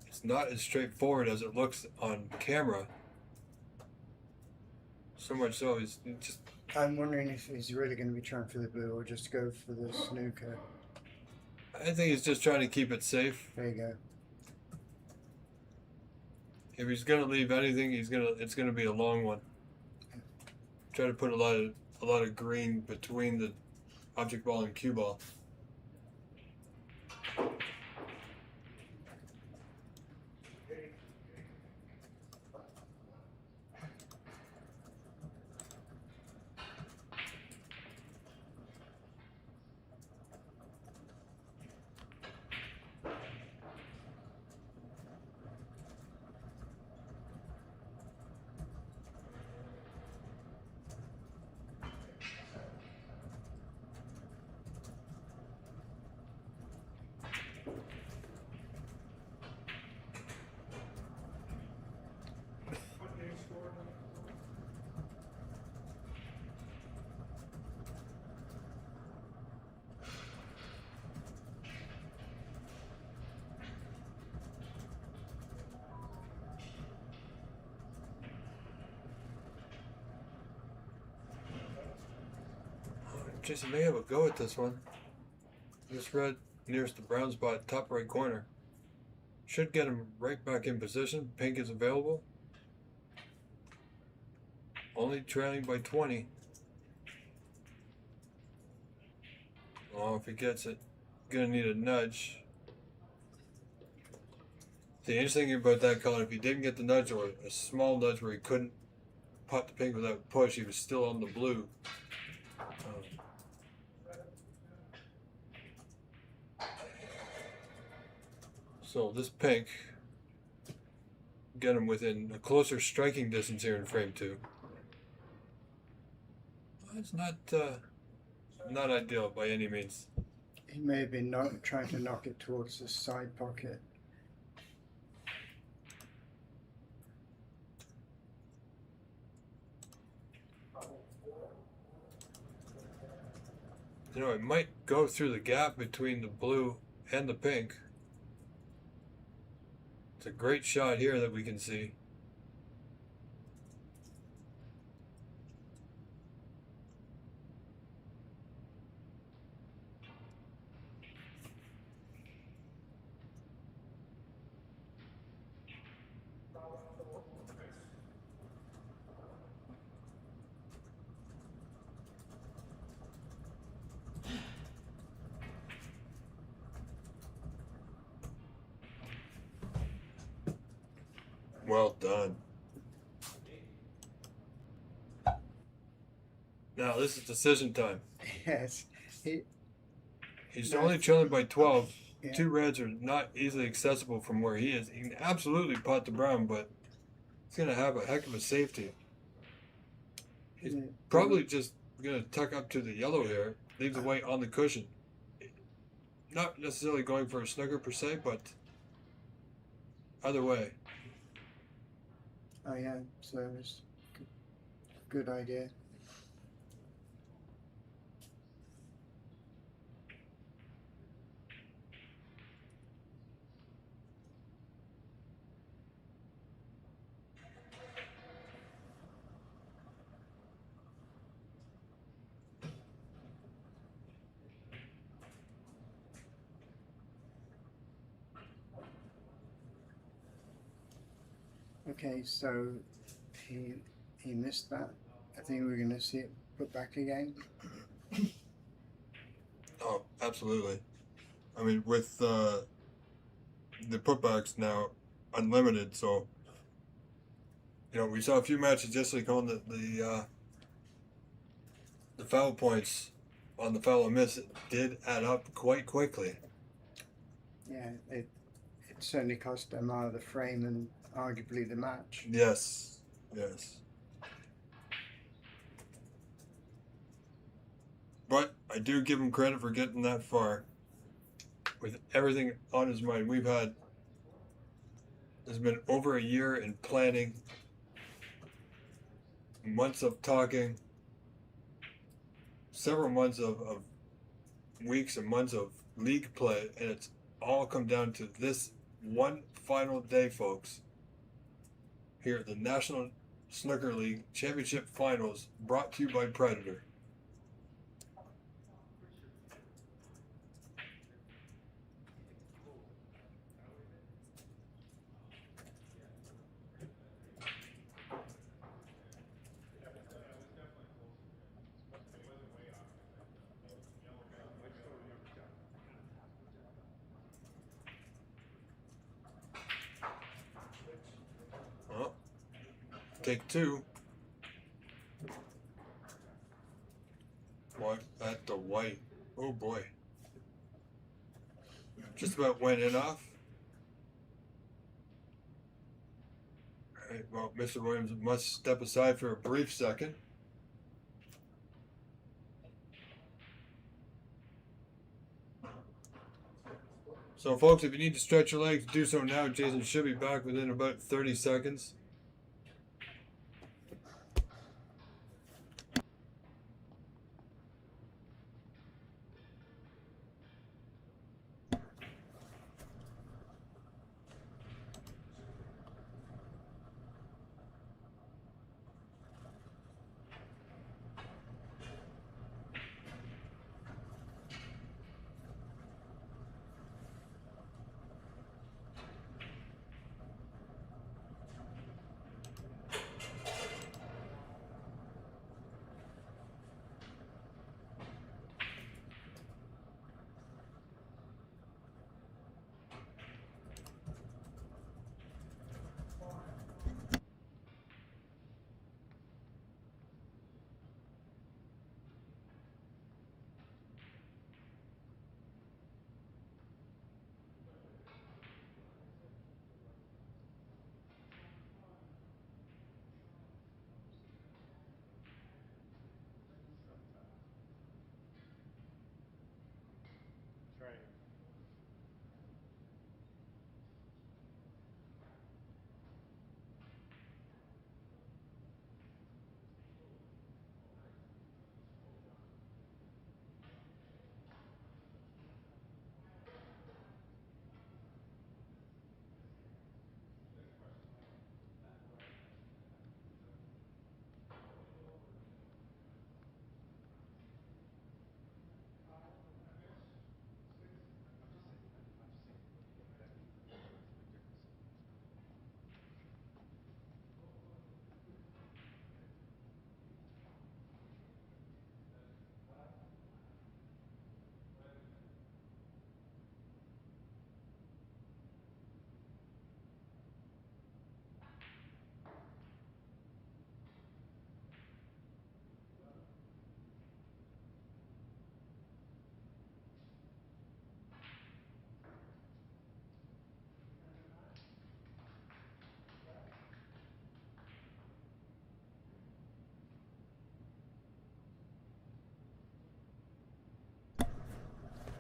A: it's not as straightforward as it looks on camera. So much so, he's just.
D: I'm wondering if he's really going to be trying for the blue or just go for the snooker.
A: I think he's just trying to keep it safe.
D: There you go.
A: If he's gonna leave anything, it's gonna be a long one. Try to put a lot of green between the object ball and cue ball.
B: What game scored?
A: Jason may have a go at this one. This red nearest the brown spot, top right corner. Should get him right back in position. Pink is available. Only trailing by 20. Oh, if he gets it, gonna need a nudge. The interesting thing about that color, if he didn't get the nudge or a small nudge where he couldn't putt the pink without push, he was still on the blue. So this pink, get him within a closer striking distance here in frame 2. It's not ideal by any means.
D: He may have been trying to knock it towards the side pocket.
A: You know, it might go through the gap between the blue and the pink. It's a great shot here that we can see. Well done. Now this is decision time.
D: Yes.
A: He's
D: No.
A: only trailing by 12.
D: Yeah.
A: 2 reds are not easily accessible from where he is. He can absolutely putt the brown, but he's going to have a heck of a safety. He's
D: Yeah.
A: probably just going to tuck up to the yellow here, leave the white on the cushion. Not necessarily going for a snooker per se, but either way.
D: Oh yeah, so it's good idea. Okay, so he missed that. I think we're going to see it put back again?
A: Oh, absolutely. I mean, with the putbacks now unlimited, so we saw a few matches just like on the foul points on the foul and miss did add up quite quickly.
D: Yeah, it certainly cost Amar the frame and arguably the match.
A: Yes, yes. But I do give him credit for getting that far. With everything on his mind, there's been over a year in planning, months of talking, several months of weeks and months of league play, and it's all come down to this one final day, folks. Here at the National Snooker League Championship Finals, brought to you by Predator. Well, take two. What at the white? Oh boy. Just about went in off. Alright, well, Mr. Williams must step aside for a brief second. So, folks, if you need to stretch your legs, do so now. Jason should be back within about 30 seconds.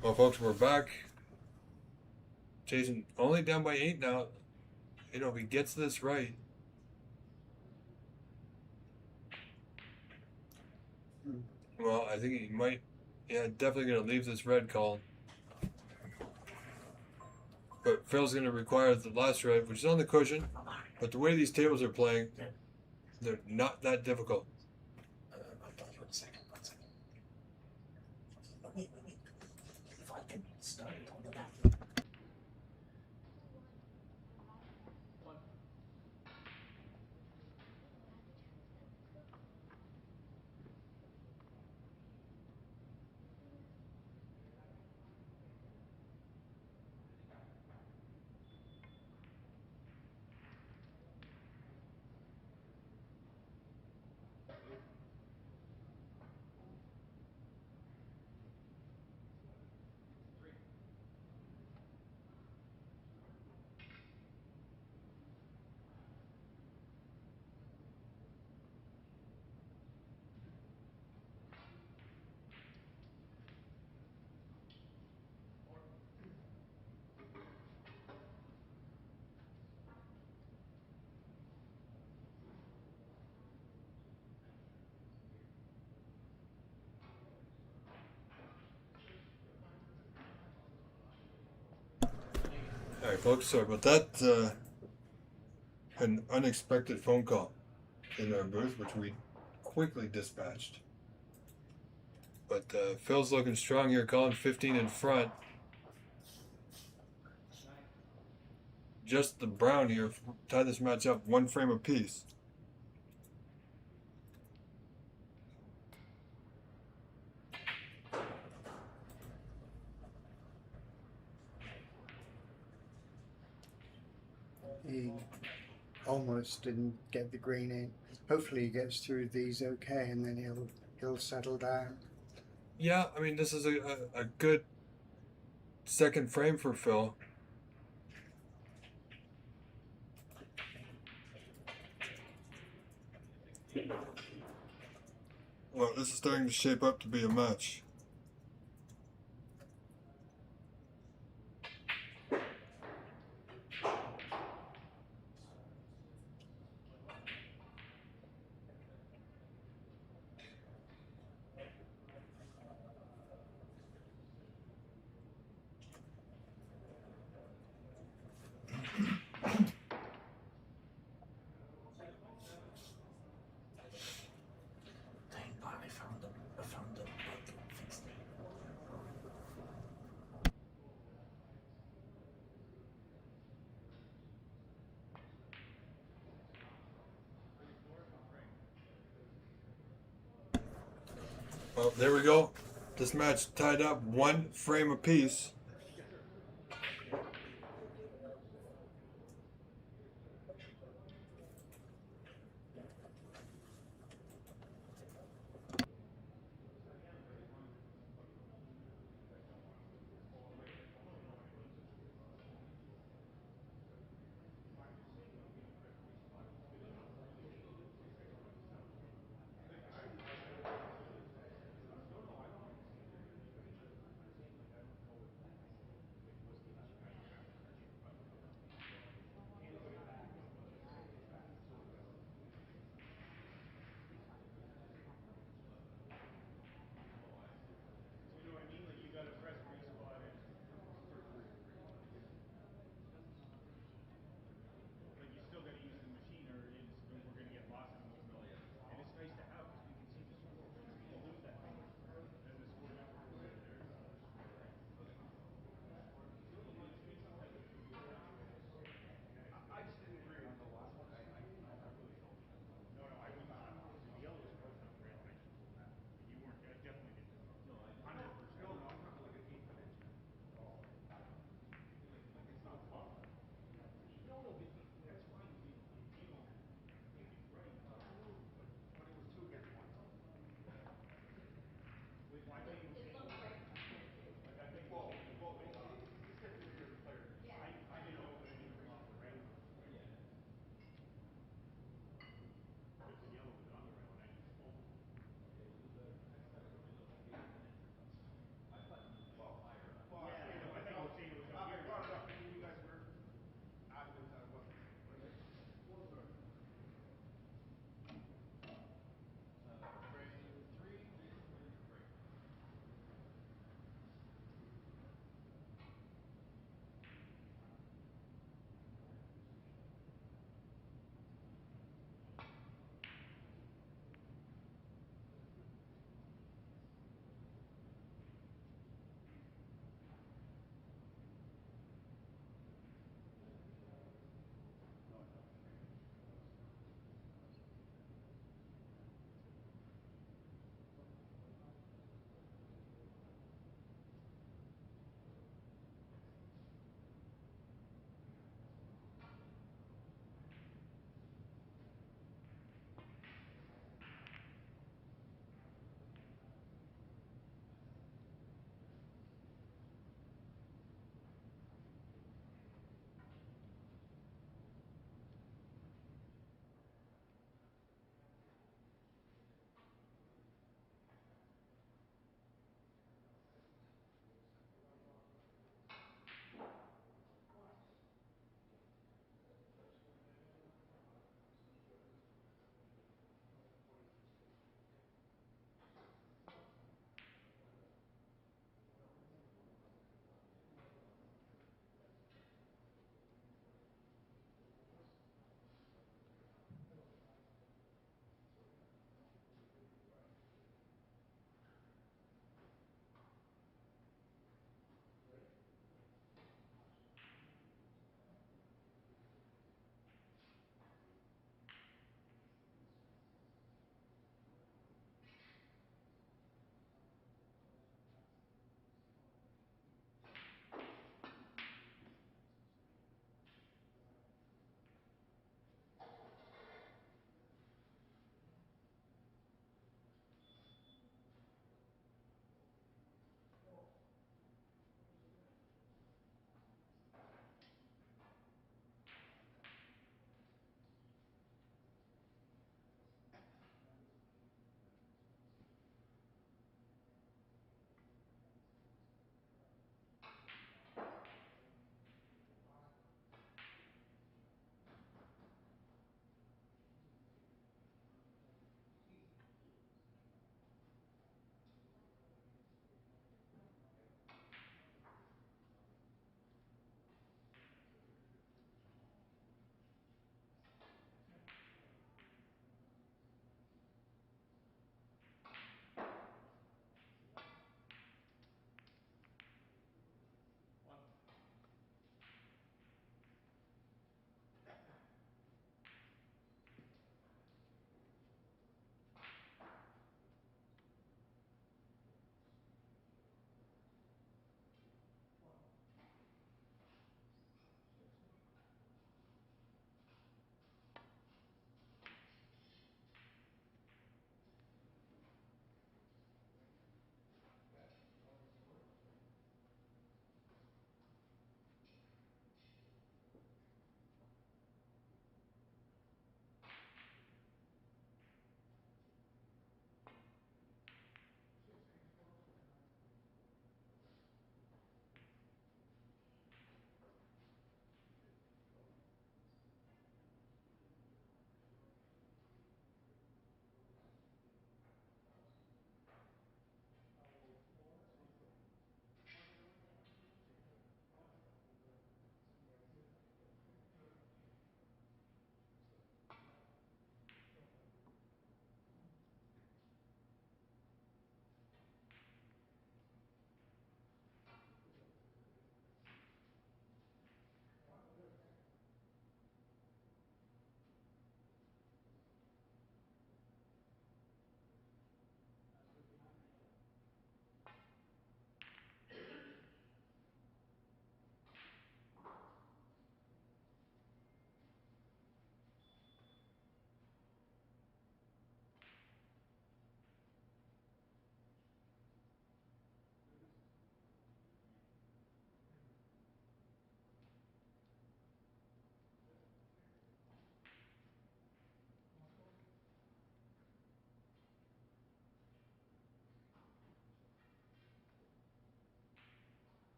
A: Well, folks, we're back. Jason only down by 8 now. If he gets this right. Well, I think he might. Yeah, definitely going to leave this red call. But Phil's going to require the last red, which is on the cushion. But the way these tables are playing, they're not that difficult.
C: I'll tell you in a second. 1 second. Wait. If I can start it on the back.
A: Alright, folks, sorry about that. Had an unexpected phone call in our booth, which we quickly dispatched. But Phil's looking strong here, calling 15 in front. Just the Brown here tie this match up 1 frame apiece.
D: He almost didn't get the green in. Hopefully he gets through these okay, and then he'll settle down.
A: Yeah, I mean, this is a good second frame for Phil. Well, this is starting to shape up to be a match.
C: Thank God I found the bug and fixed it.
A: Well, there we go. This match tied up 1 frame apiece.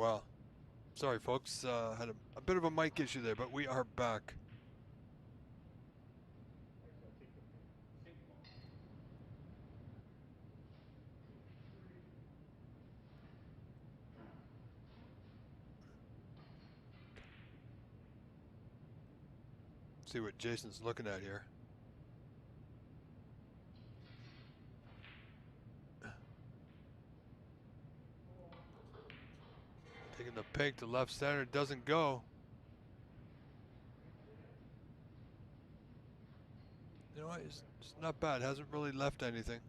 A: Well, sorry folks, had a bit of a mic issue there, but we are back. See what Jason's looking at here. Taking the pink to left center, doesn't go. You know what, it's not bad, hasn't really left anything.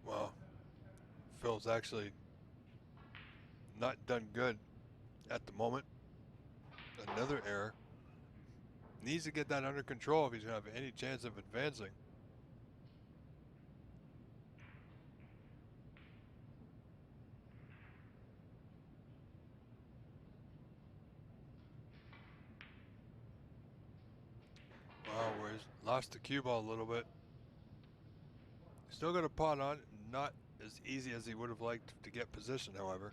A: Well, Phil's actually not done good at the moment. Another error. Needs to get that under control if he's going to have any chance of advancing. Wow, he's lost the cue ball a little bit. Still got a pot on, not as easy as he would have liked to get position, however.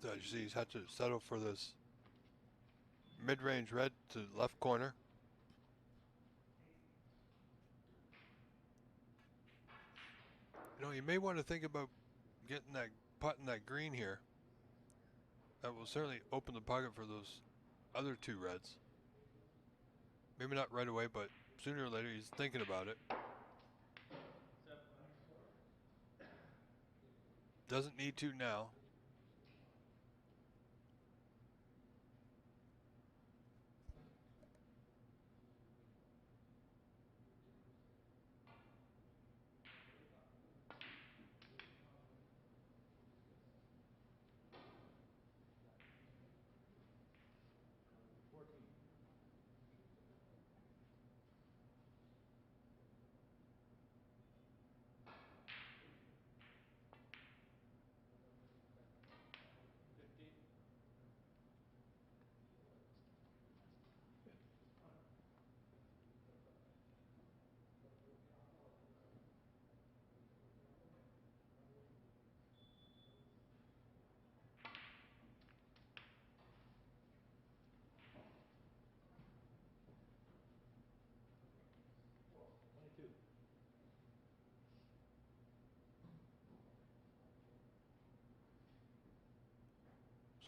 A: So you see he's had to settle for this mid-range red to left corner. You know, you may want to think about getting that putt in that green here. That will certainly open the pocket for those other two reds. Maybe not right away, but sooner or later he's thinking about it. Doesn't need to now.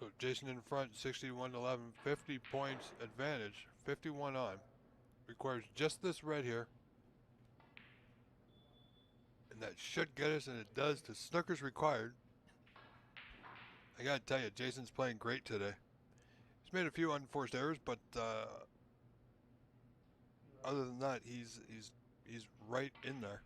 A: So Jason in front, 61-11, 50 points advantage, 51 on. Requires just this red here. And that should get us, and it does, to Snooker's required. I gotta tell you, Jason's playing great today. He's made a few unforced errors, but other than that, he's right in there.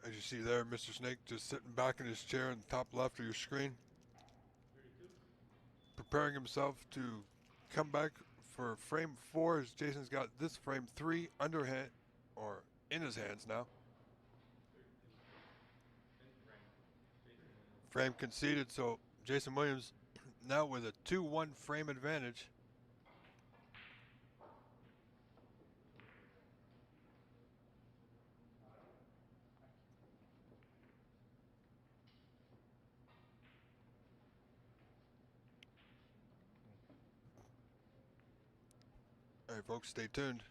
A: As you see there, Mr. Snake just sitting back in his chair in the top left of your screen, preparing himself to come back for frame 4, as Jason's got this frame 3 underhand, or in his hands now. Frame conceded, so Jason Williams now with a 2-1 frame advantage. All right, folks, stay tuned.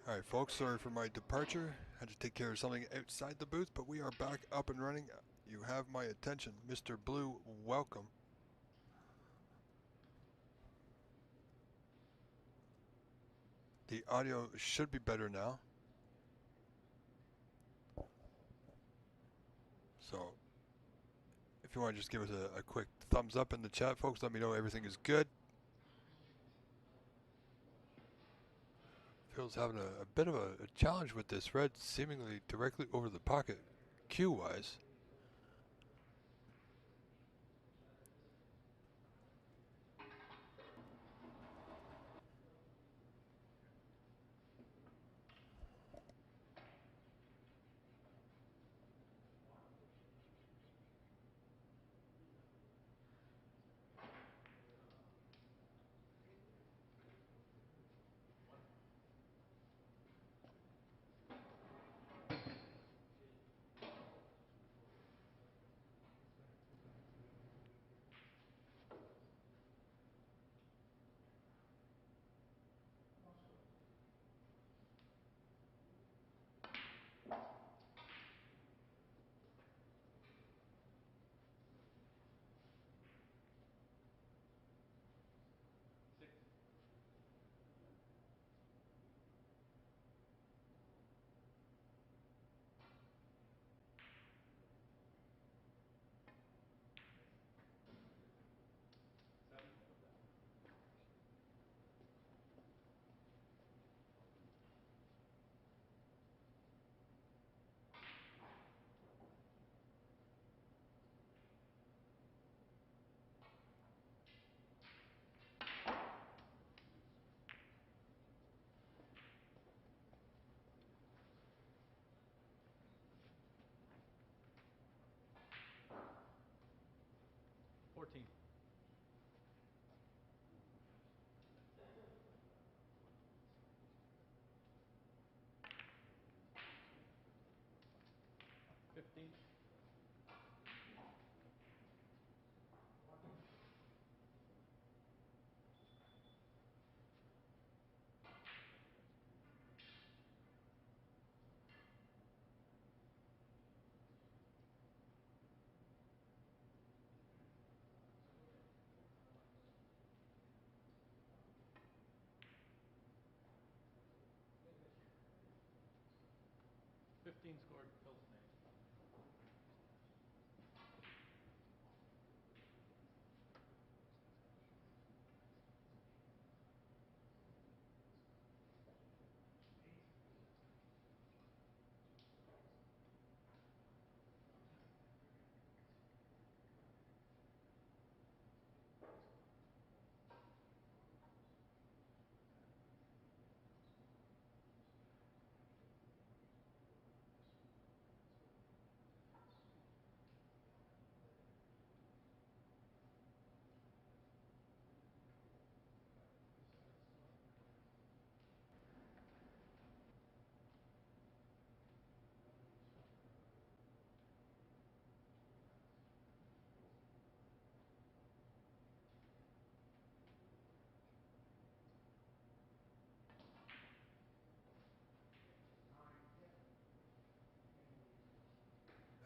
A: All right, folks, sorry for my departure. Had to take care of something outside the booth, but we are back up and running. You have my attention. Mr. Blue, welcome. The audio should be better now. So, if you want to just give us a quick thumbs up in the chat, folks, let me know everything is good. Phil's having a bit of a challenge with this red seemingly directly over the pocket, cue-wise.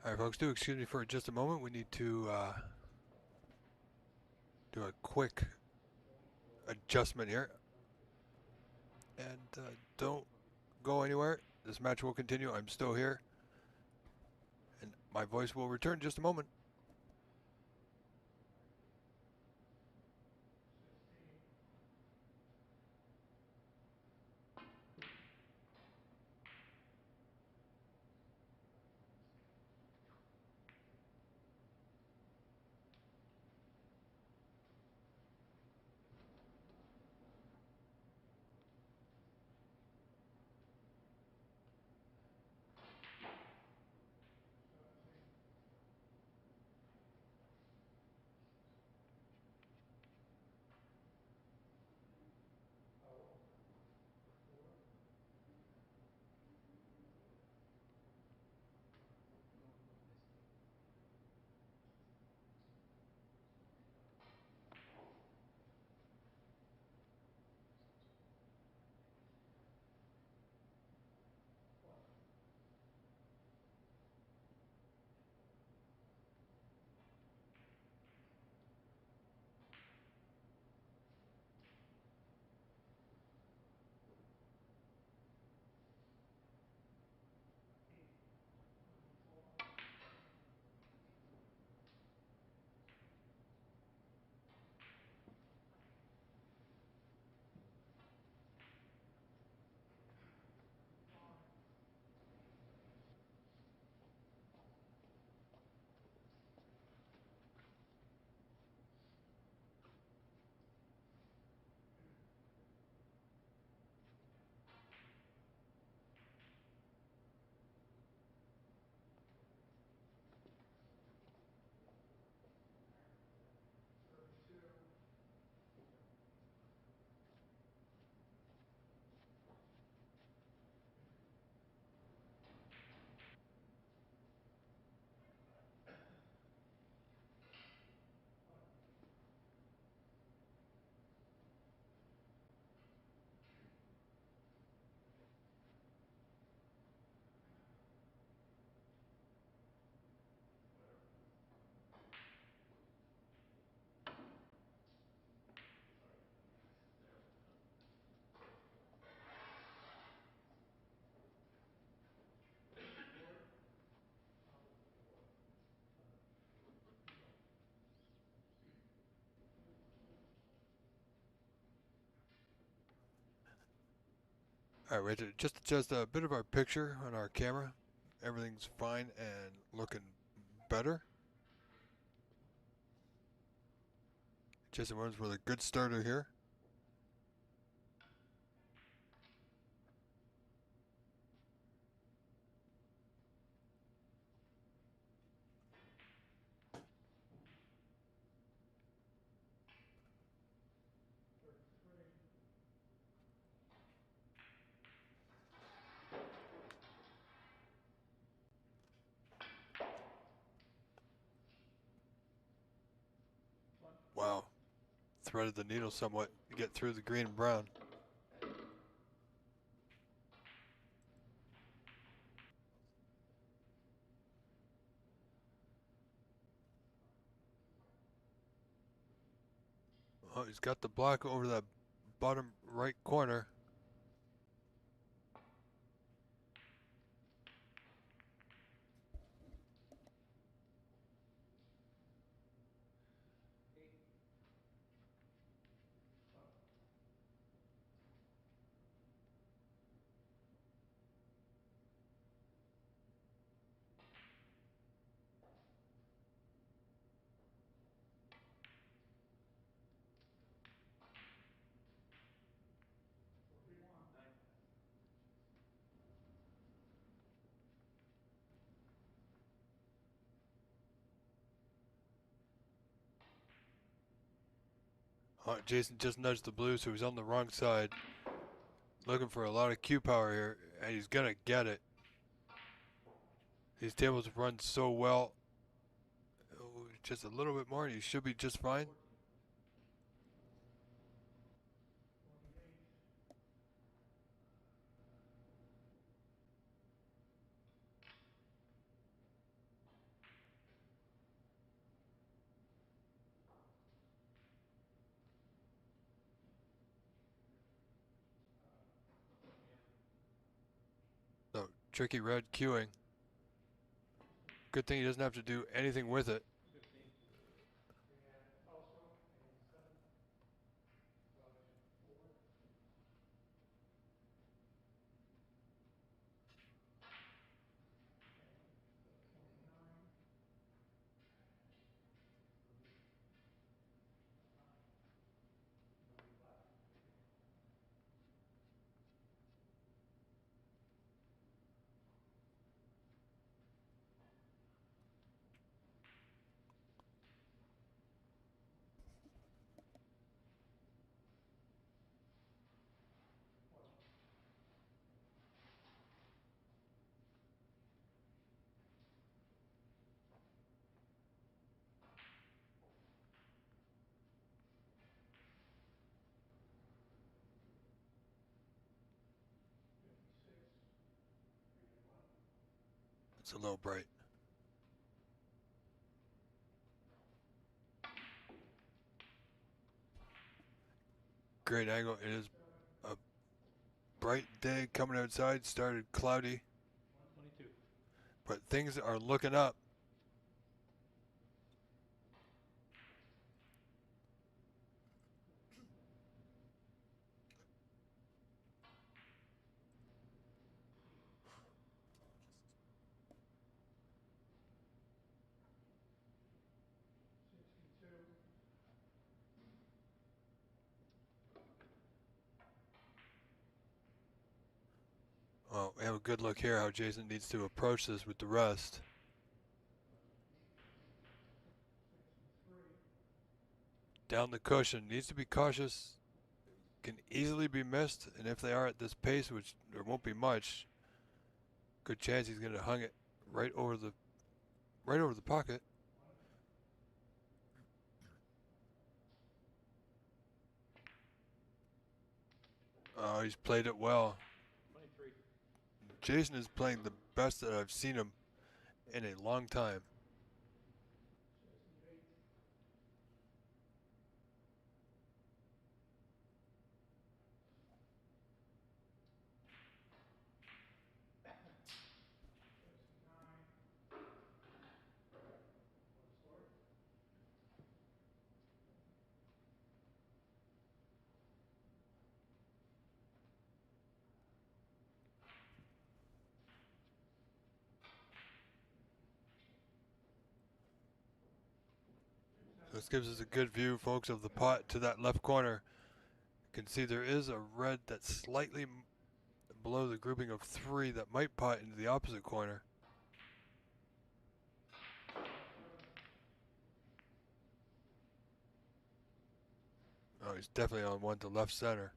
A: All right, folks, do excuse me for just a moment. We need to do a quick adjustment here. And don't go anywhere. This match will continue. I'm still here. And my voice will return in just a moment. All right, Richard, just adjust a bit of our picture on our camera. Everything's fine and looking better. Jason Williams with a good starter here. Wow. Threaded the needle somewhat to get through the green and brown. Oh, he's got the block over that bottom right corner. Oh, Jason just nudged the blue, so he's on the wrong side. Looking for a lot of Q power here, and he's gonna get it. These tables run so well. Oh, just a little bit more, and he should be just fine. So, tricky red queuing. Good thing he doesn't have to do anything with it. It's a little bright. Great angle. It is a bright day coming outside. Started cloudy,
B: 122.
A: but things are looking up. Well, we have a good look here how Jason needs to approach this with the rest. Down the cushion. Needs to be cautious. Can easily be missed, and if they are at this pace, which there won't be much, good chance he's going to hung it right over the pocket. Oh, he's played it well.
B: 23.
A: Jason is playing the best that I've seen him in a long time. This gives us a good view, folks, of the pot to that left corner. You can see there is a red that's slightly below the grouping of 3 that might pot into the opposite corner. Oh, he's definitely on one to left center.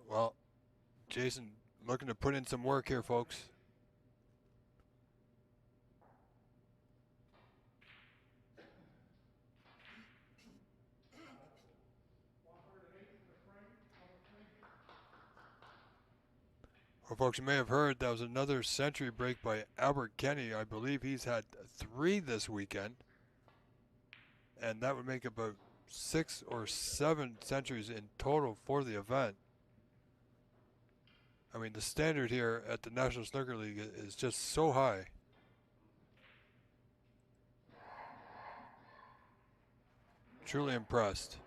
A: Well, Jason looking to put in some work here, folks. Well, folks, you may have heard that was another century break by Albert Kenny. I believe he's had 3 this weekend. And that would make about 6 or 7 centuries in total for the event. I mean, the standard here at the National Snooker League is just so high. Truly impressed.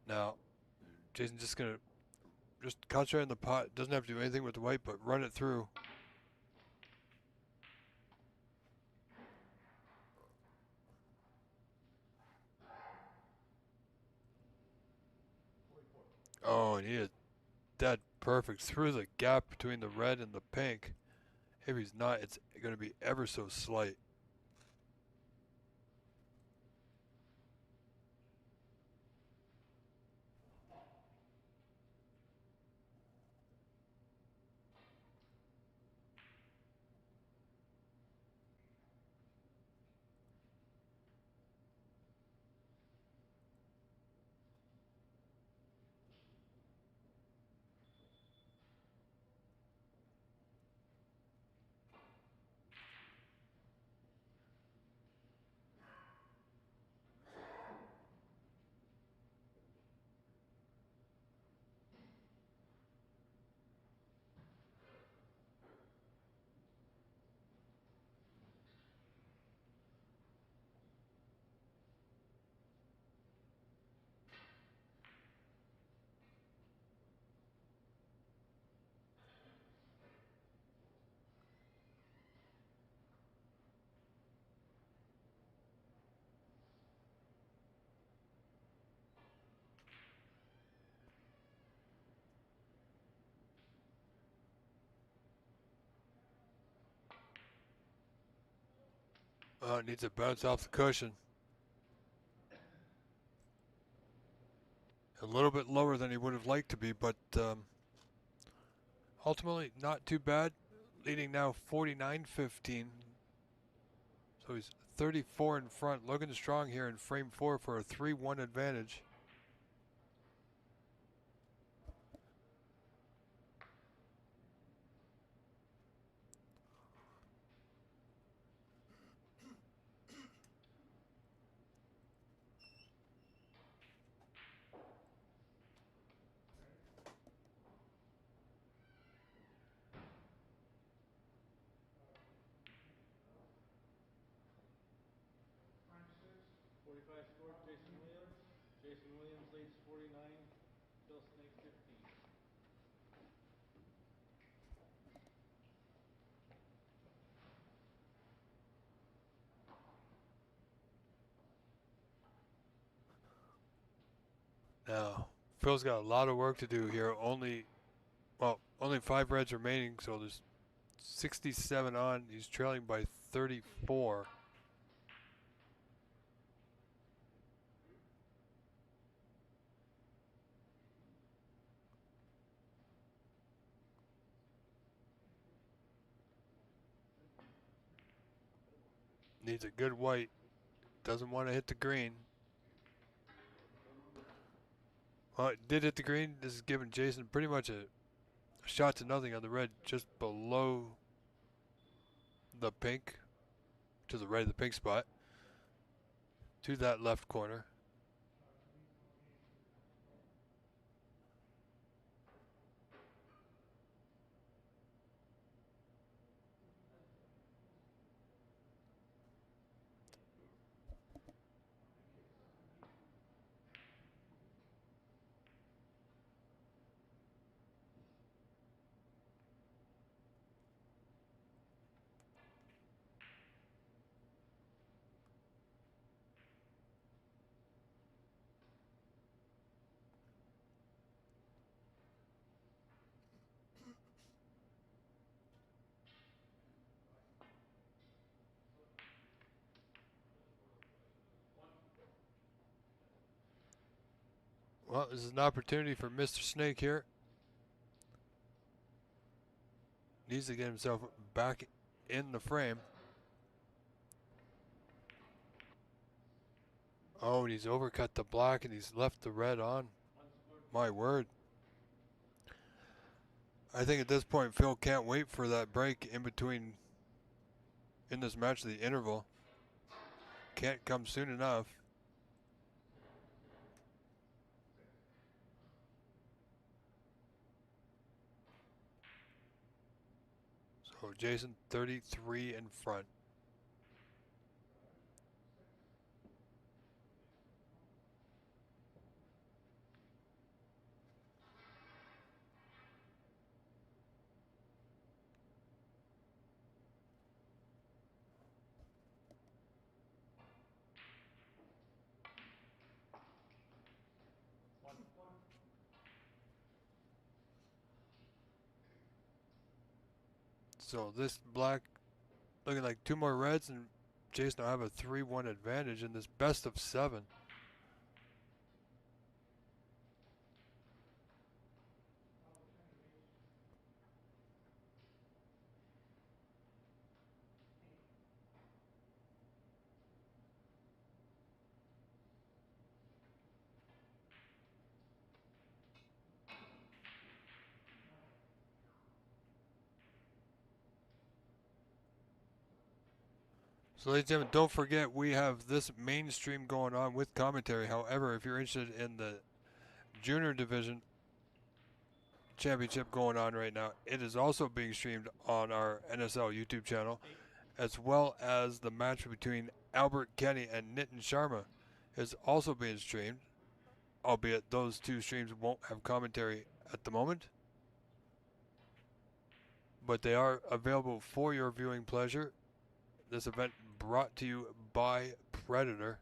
A: Now, Jason's just going to concentrate on the pot. Doesn't have to do anything with the white, but run it through. Oh, and he is dead perfect through the gap between the red and the pink. If he's not, it's going to be ever so slight. It needs to bounce off the cushion. A little bit lower than he would have liked to be, but ultimately not too bad. Leading now 49-15. So he's 34 in front, looking strong here in frame 4 for a 3-1 advantage.
E: 45 scored, Jason Williams. Jason Williams leads 49, Phil Snake 15.
A: Now, Phil's got a lot of work to do here. Only 5 reds remaining, so there's 67 on. He's trailing by 34. Needs a good white. Doesn't want to hit the green. Well, it did hit the green. This is giving Jason pretty much a shot to nothing on the red, just below the pink, to the right of the pink spot, to that left corner. Well, this is an opportunity for Mr. Snake here. Needs to get himself back in the frame. Oh, and he's overcut the black and he's left the red on. My word. I think at this point Phil can't wait for that break in between, in this match, the interval. Can't come soon enough. So Jason 33 in front. So this black looking like 2 more reds, and Jason will have a 3-1 advantage in this best of 7. So ladies and gentlemen, don't forget we have this main stream going on with commentary. However, if you're interested in the junior division championship going on right now, it is also being streamed on our NSL YouTube channel, as well as the match between Albert Kenny and Nitin Sharma is also being streamed, albeit those 2 streams won't have commentary at the moment, but they are available for your viewing pleasure. This event brought to you by Predator.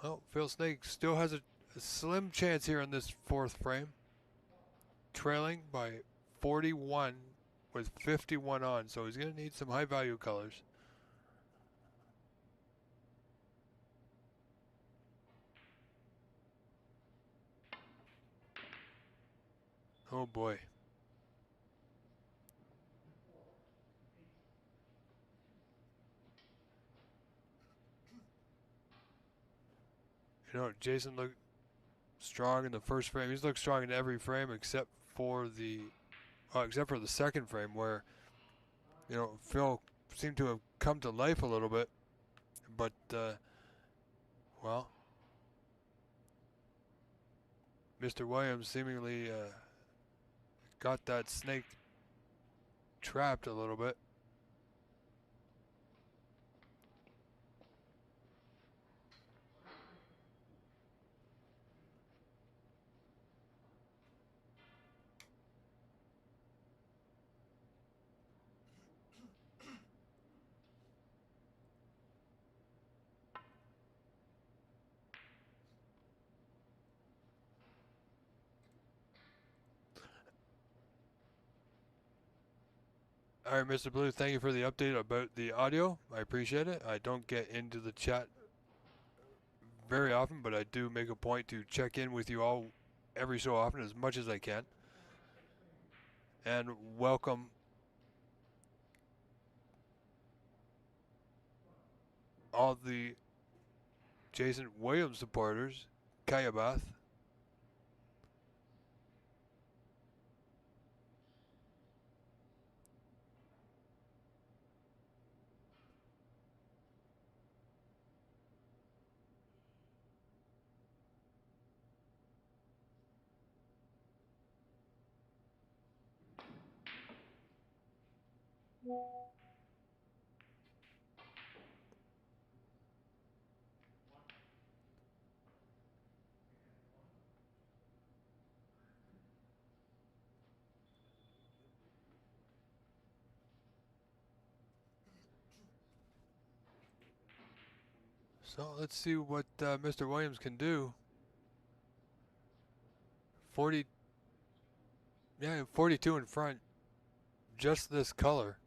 A: Well, Phil Snake still has a slim chance here in this 4th frame, trailing by 41 with 51 on, so he's going to need some high value colors. Oh boy. You know, Jason looked strong in the first frame. He's looked strong in every frame except for the second frame, where, you know, Phil seemed to have come to life a little bit. But well, Mr. Williams seemingly got that snake trapped a little bit. All right, Mr. Blue, thank you for the update about the audio. I appreciate it. I don't get into the chat very often, but I do make a point to check in with you all every so often as much as I can. And welcome all the Jason Williams supporters, Kayabath. So let's see what Mr. Williams can do. 40, yeah, 42 in front. Just this color.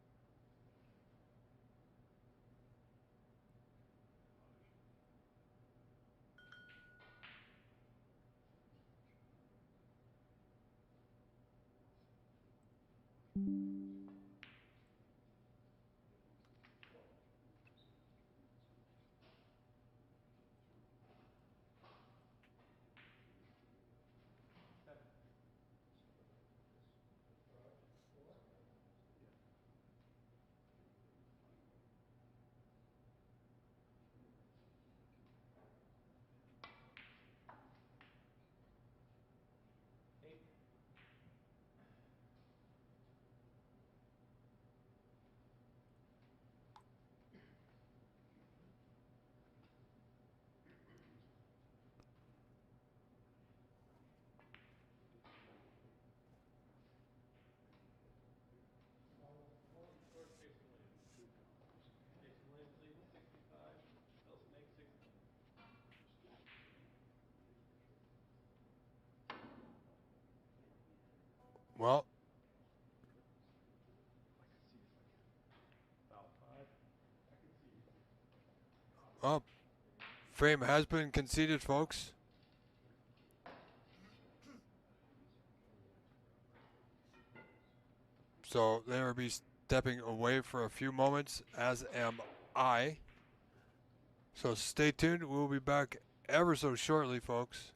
E: Jason Williams leading 65, Bill Snake 60.
A: Well, well, frame has been conceded, folks. So they will be stepping away for a few moments, as am I. So stay tuned. We'll be back ever so shortly, folks.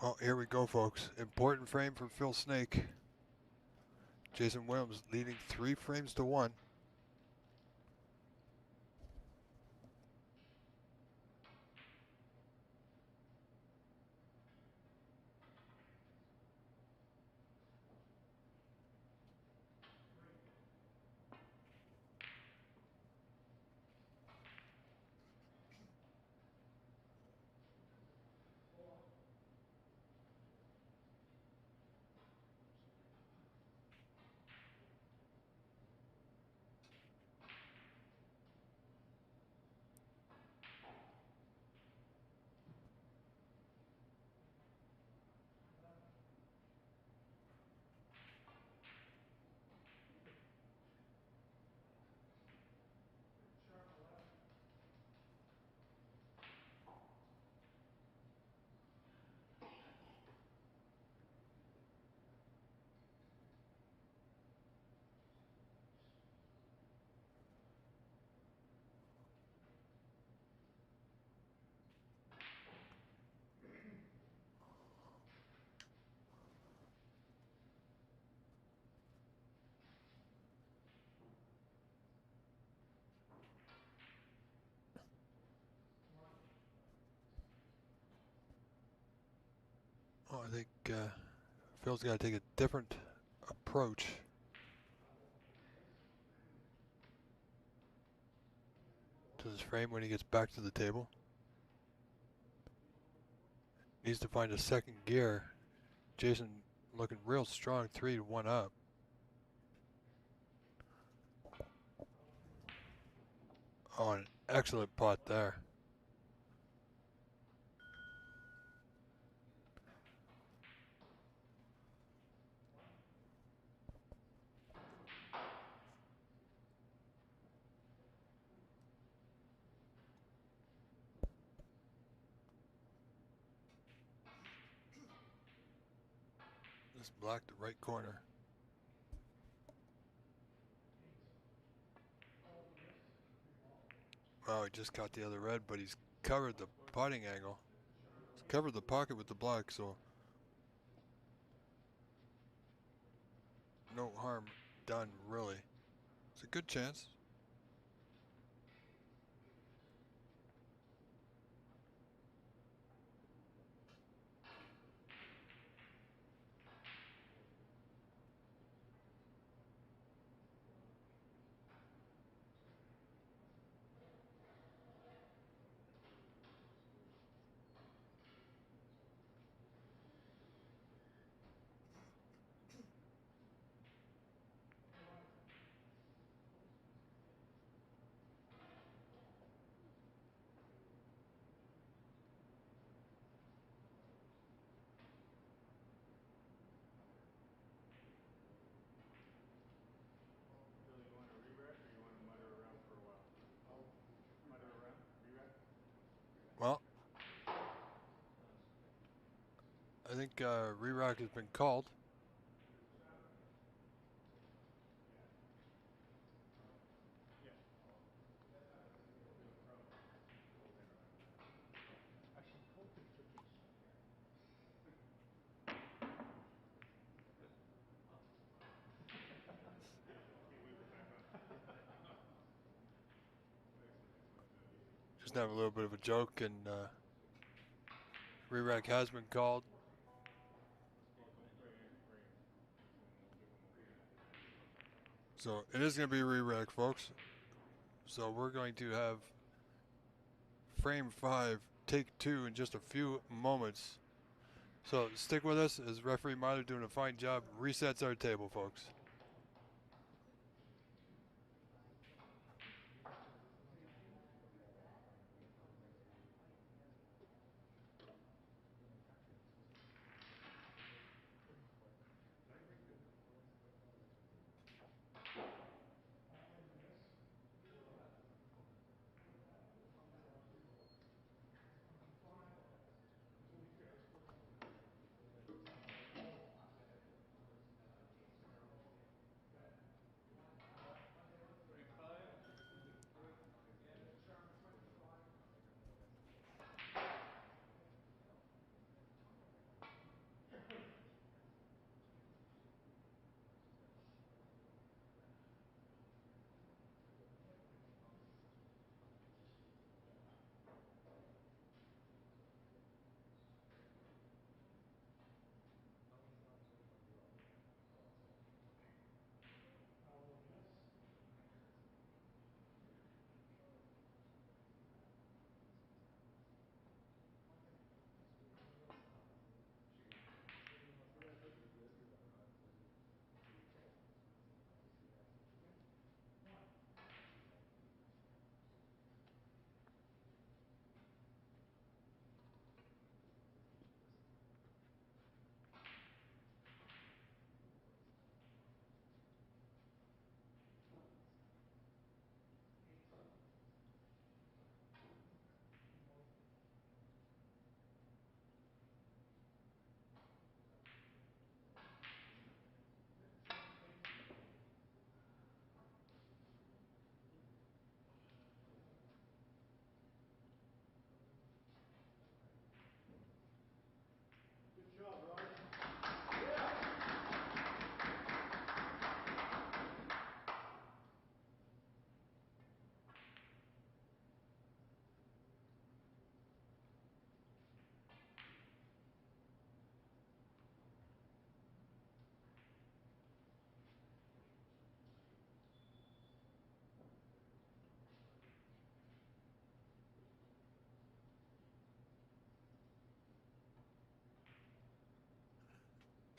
A: Oh, here we go, folks. Important frame for Phil Snake. Jason Williams leading 3 frames to 1. Oh, I think Phil's got to take a different approach. To his frame when he gets back to the table. Needs to find a second gear. Jason looking real strong, 3 to 1 up. Oh, an excellent pot there. This black the right corner. Oh, he just caught the other red, but he's covered the potting angle. He's covered the pocket with the black, so no harm done, really. It's a good chance.
E: Phil, you want a re-rack or you want to mutter around for a while? Mutter around? Re-rack?
A: Well, I think re-rack has been called.
E: Actually, Colton took his.
A: Just have a little bit of a joke, and re-rack has been called. So it is going to be re-rack, folks. So we're going to have frame 5, take 2 in just a few moments. So stick with us as referee Myler doing a fine job resets our table, folks.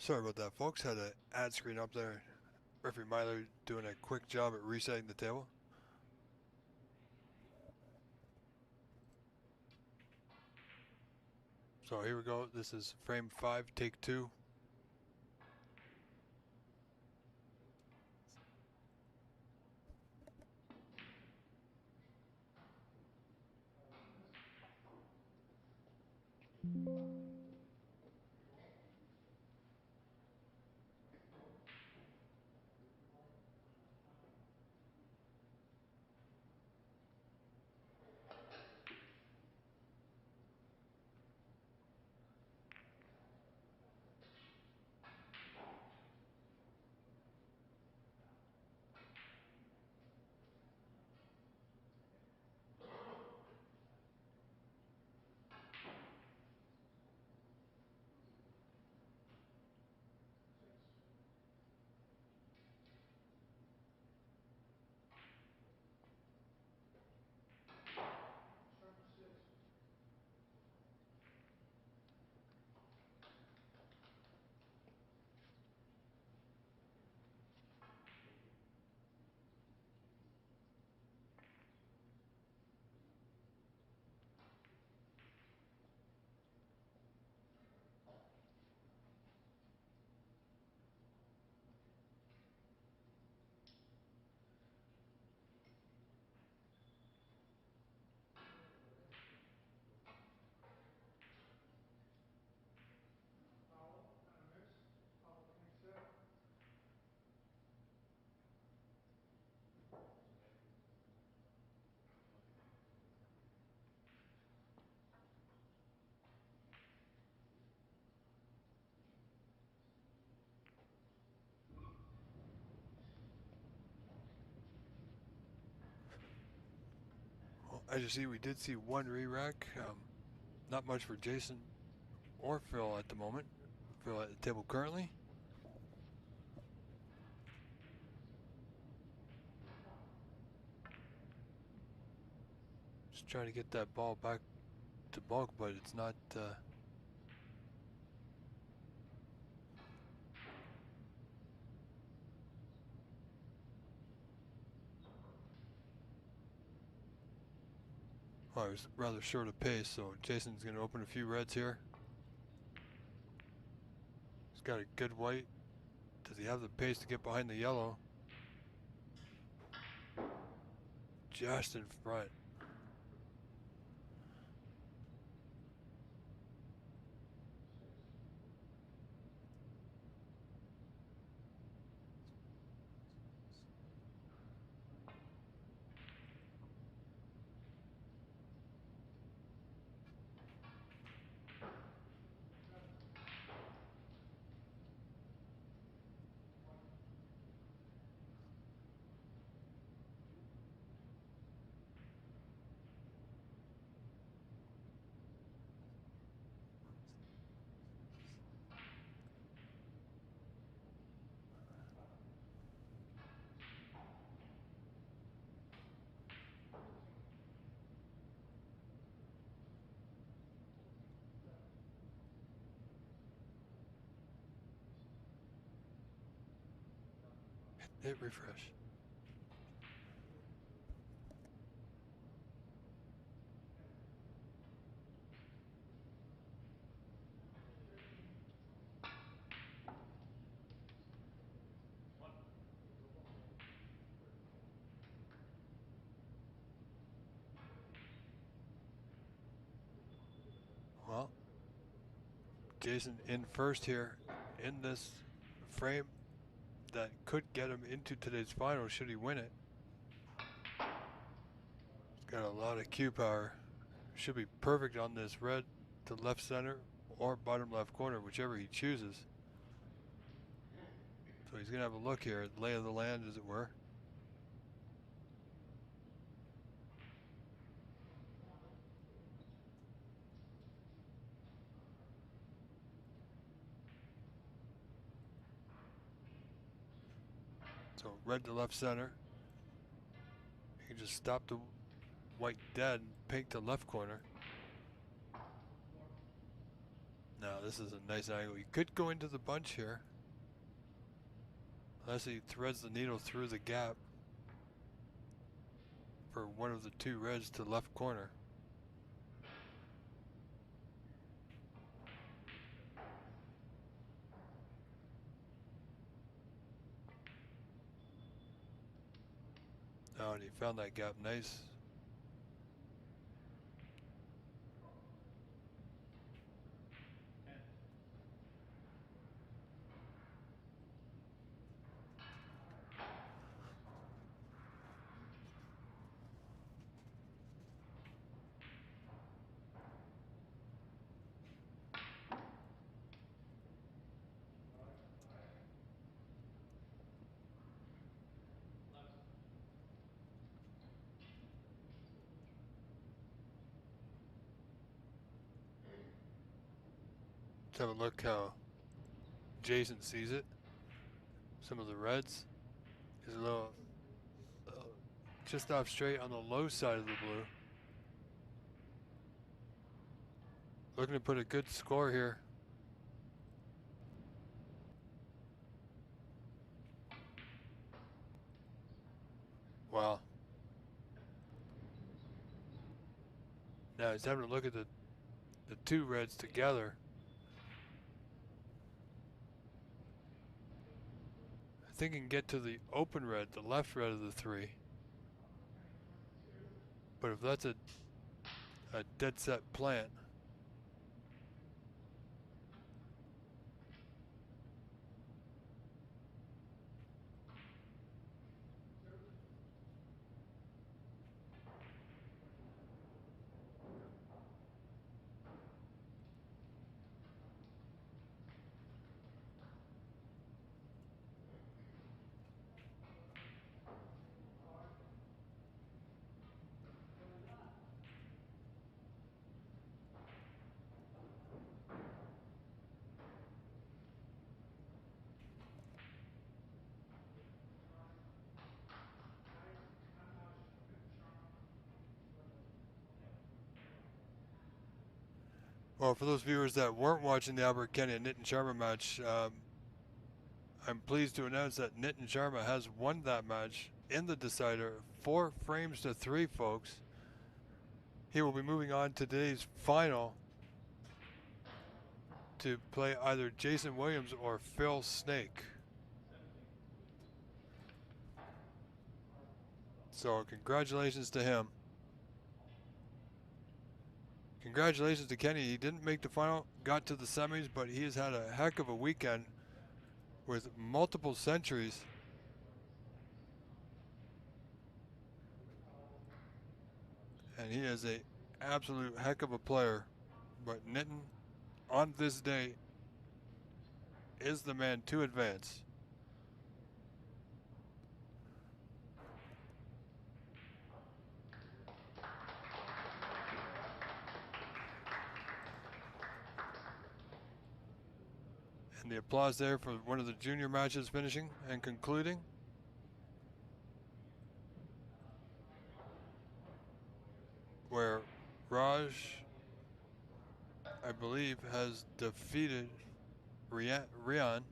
A: Sorry about that, folks. Had an ad screen up there. Referee Myler doing a quick job at resetting the table. So here we go. This is frame 5, take 2.
B: Foul and a miss. Foul 27.
A: Well, as you see, we did see one re-rack. Not much for Jason or Phil at the moment. Phil at the table currently. Just trying to get that ball back to bulk, but it's not. Well, it was rather short of pace, so Jason's going to open a few reds here. He's got a good white. Does he have the pace to get behind the yellow? Just in front. Hit refresh. Well, Jason in first here in this frame that could get him into today's final should he win it. He's got a lot of cue power. Should be perfect on this red to left center or bottom left corner, whichever he chooses. So he's going to have a look here, lay of the land as it were. So red to left center. You can just stop the white dead and pink to left corner. Now this is a nice angle. You could go into the bunch here. Unless he threads the needle through the gap for one of the two reds to left corner. Oh, and he found that gap nice. Let's have a look how Jason sees it. Some of the reds is a little just off straight on the low side of the blue. Looking to put a good score here. Wow. Now he's having to look at the two reds together. I think he can get to the open red, the left red of the three. But if that's a dead set plant, well, for those viewers that weren't watching the Albert Kenny and Nitin Sharma match, I'm pleased to announce that Nitin Sharma has won that match in the decider, 4 frames to 3, folks. He will be moving on to today's final to play either Jason Williams or Phil Snake. So congratulations to him. Congratulations to Kenny. He didn't make the final, got to the semis, but he has had a heck of a weekend with multiple centuries. And he is a absolute heck of a player. But Nitin, on this day, is the man to advance. And the applause there for one of the junior matches finishing and concluding. Where Raj, I believe, has defeated Rian.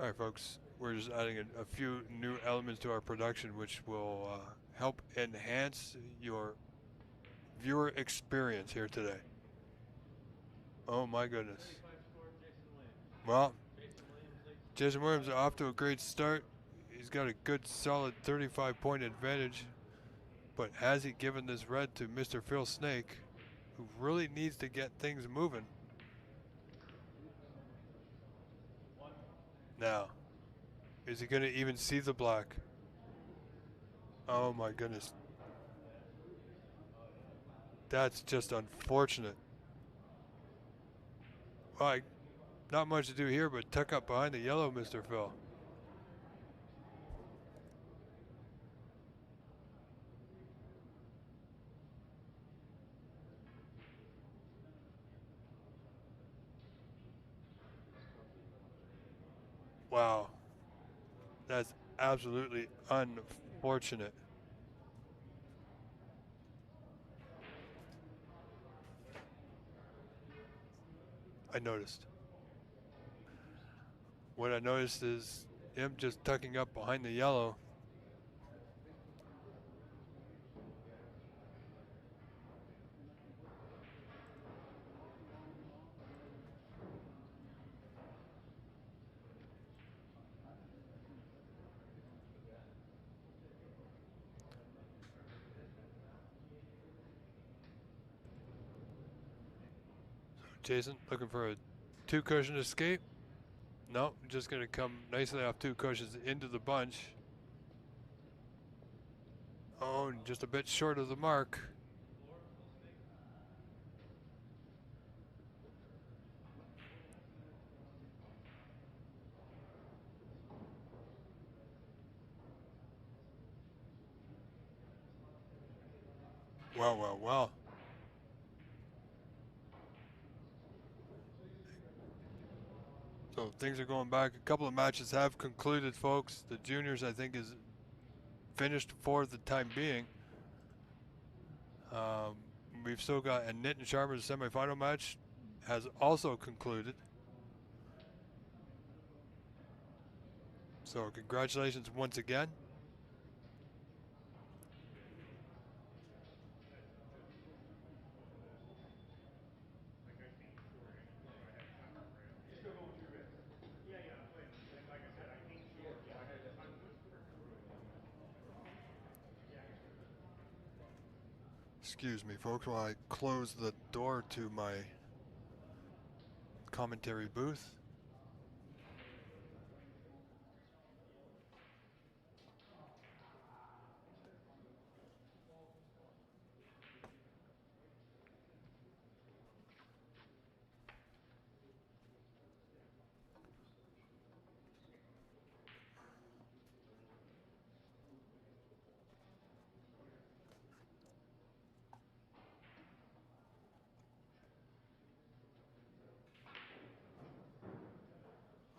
A: All right, folks, we're just adding a few new elements to our production, which will help enhance your viewer experience here today. Oh my goodness. Well, Jason Williams off to a great start. He's got a good solid 35-point advantage, but has he given this red to Mr. Phil Snake, who really needs to get things moving? Now, is he going to even see the black? Oh my goodness. That's just unfortunate. Well, not much to do here but tuck up behind the yellow, Mr. Phil. Wow. That's absolutely unfortunate. I noticed. What I noticed is him just tucking up behind the yellow. Jason looking for a two cushion escape. No, just going to come nicely off two cushions into the bunch. Oh, and just a bit short of the mark. Well, well, well. So things are going back. A couple of matches have concluded, folks. The juniors, I think, is finished for the time being. We've still got a Nitin Sharma's semifinal match has also concluded. So congratulations once again. Excuse me, folks, while I close the door to my commentary booth.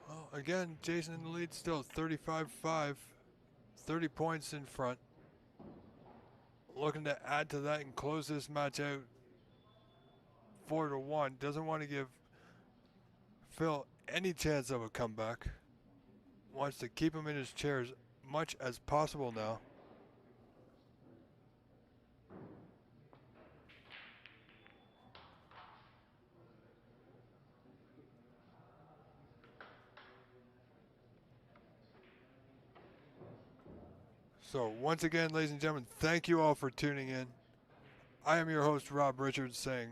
A: Well, again, Jason in the lead still, 35-5, 30 points in front. Looking to add to that and close this match out 4-1. Doesn't want to give Phil any chance of a comeback. Wants to keep him in his chair as much as possible now. So once again, ladies and gentlemen, thank you all for tuning in. I am your host, Rob Richards, saying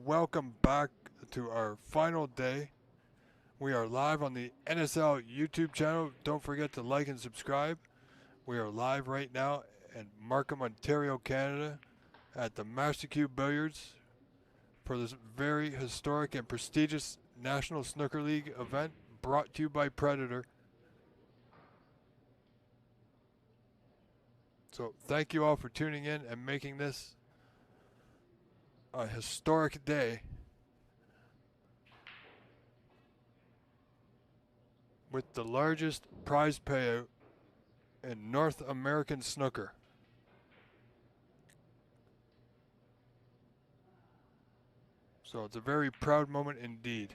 A: welcome back to our final day. We are live on the NSL YouTube channel. Don't forget to like and subscribe. We are live right now in Markham, Ontario, Canada at the Master Cube Billiards for this very historic and prestigious National Snooker League event brought to you by Predator. So thank you all for tuning in and making this a historic day with the largest prize payout in North American snooker. So it's a very proud moment indeed.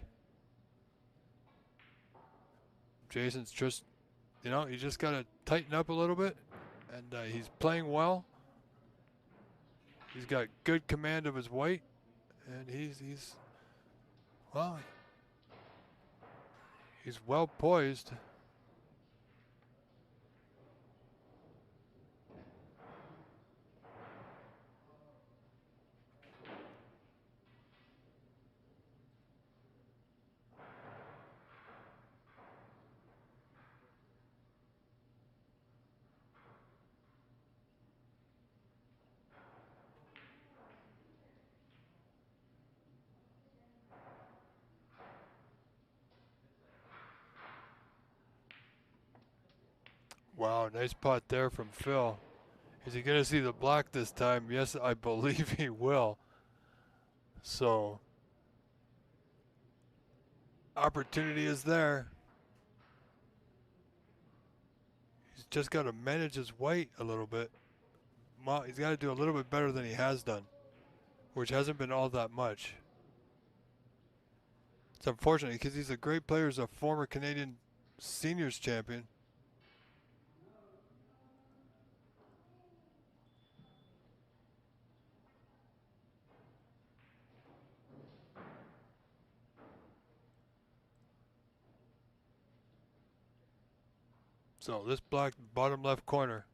A: Jason's just, you just got to tighten up a little bit. And he's playing well. He's got good command of his weight. And he's well poised. Wow, nice pot there from Phil. Is he going to see the black this time? Yes, I believe he will. So, opportunity is there. He's just got to manage his weight a little bit. Well, he's got to do a little bit better than he has done, which hasn't been all that much. It's unfortunate because he's a great player. He's a former Canadian seniors champion. So this black bottom left corner.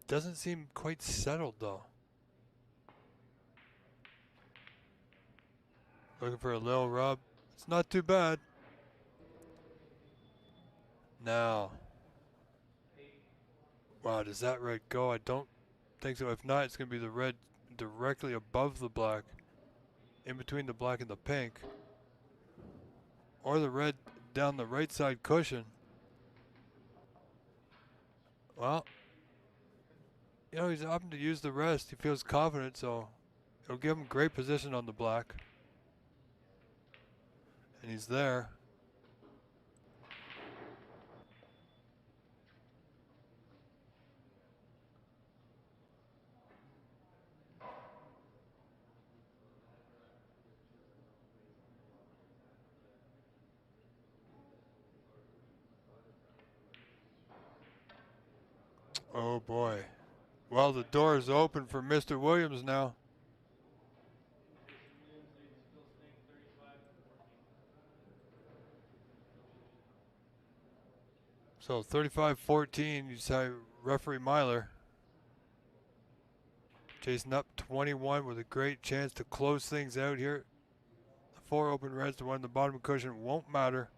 A: Doesn't seem quite settled though. Looking for a little rub. It's not too bad. Now. Wow, does that red go? I don't think so. If not, it's going to be the red directly above the black. In between the black and the pink. Or the red down the right side cushion. Well, he's opting to use the rest. He feels confident, so it'll give him great position on the black. And he's there. Oh boy. Well, the door is open for Mr. Williams now. So 35-14, you say referee Myler. Jason up 21 with a great chance to close things out here. The 4 open reds, the one in the bottom cushion won't matter.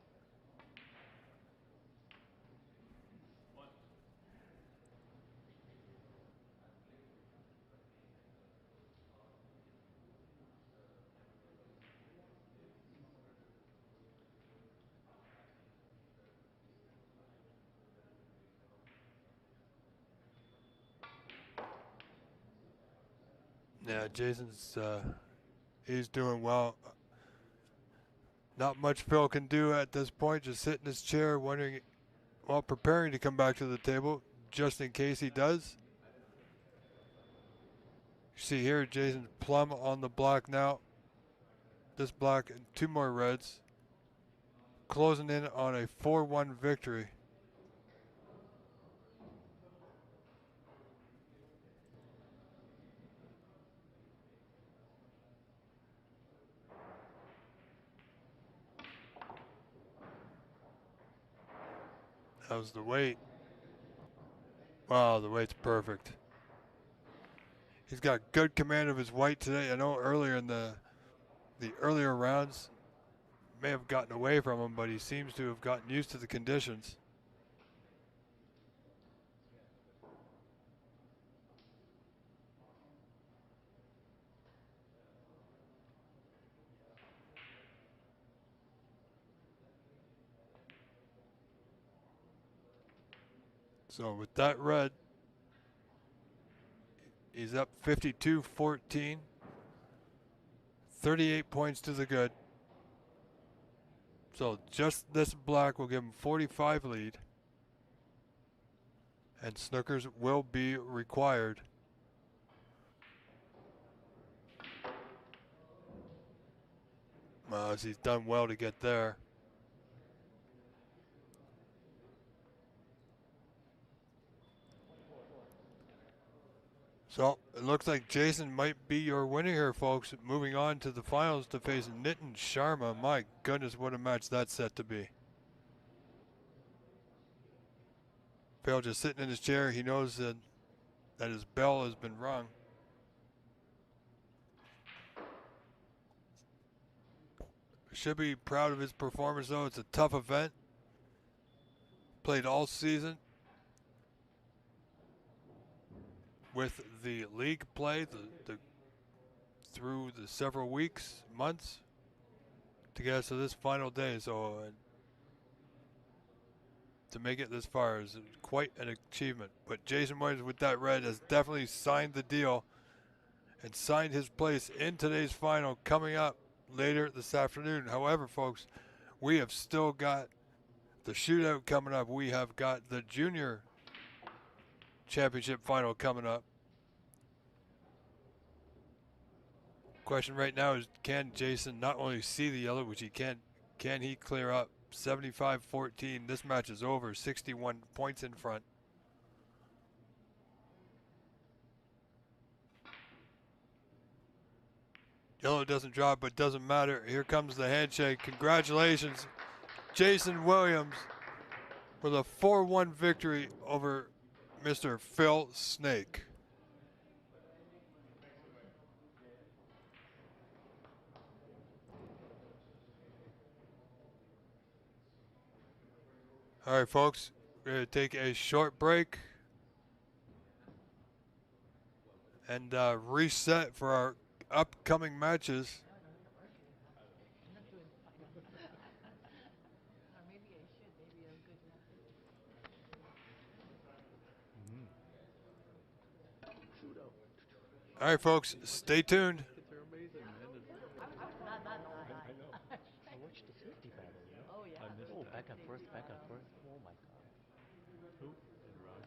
A: Yeah, Jason's he's doing well. Not much Phil can do at this point. Just sit in his chair, wondering, preparing to come back to the table, just in case he does. You see here, Jason plum on the block now. This black and 2 more reds, closing in on a 4-1 victory. How's the weight? Wow, the weight's perfect. He's got good command of his weight today. I know earlier in the earlier rounds may have gotten away from him, but he seems to have gotten used to the conditions. So with that red, he's up 52-14. 38 points to the good. So just this black will give him 45 lead. And snookers will be required. As he's done well to get there. So it looks like Jason might be your winner here, folks. Moving on to the finals to face Nitin Sharma. My goodness, what a match that's set to be. Phil just sitting in his chair. He knows that his bell has been rung. Should be proud of his performance, though. It's a tough event. Played all season with the league play through the several weeks, months to get us to this final day. So to make it this far is quite an achievement. But Jason Williams with that red has definitely signed the deal and signed his place in today's final coming up later this afternoon. However, folks, we have still got the shootout coming up. We have got the junior championship final coming up. Question right now is, can Jason not only see the yellow, which he can he clear up 75-14? This match is over, 61 points in front. Yellow doesn't drop, but doesn't matter. Here comes the handshake. Congratulations, Jason Williams, with a 4-1 victory over Mr. Phil Snake. All right, folks, we're going to take a short break and reset for our upcoming matches. All right, folks, stay tuned.
E: They're amazing, man.
F: I watched the 50 battle, you know? Oh, yeah. Oh, back and forth, back and forth. Oh, my God.
E: Who? And Ryan.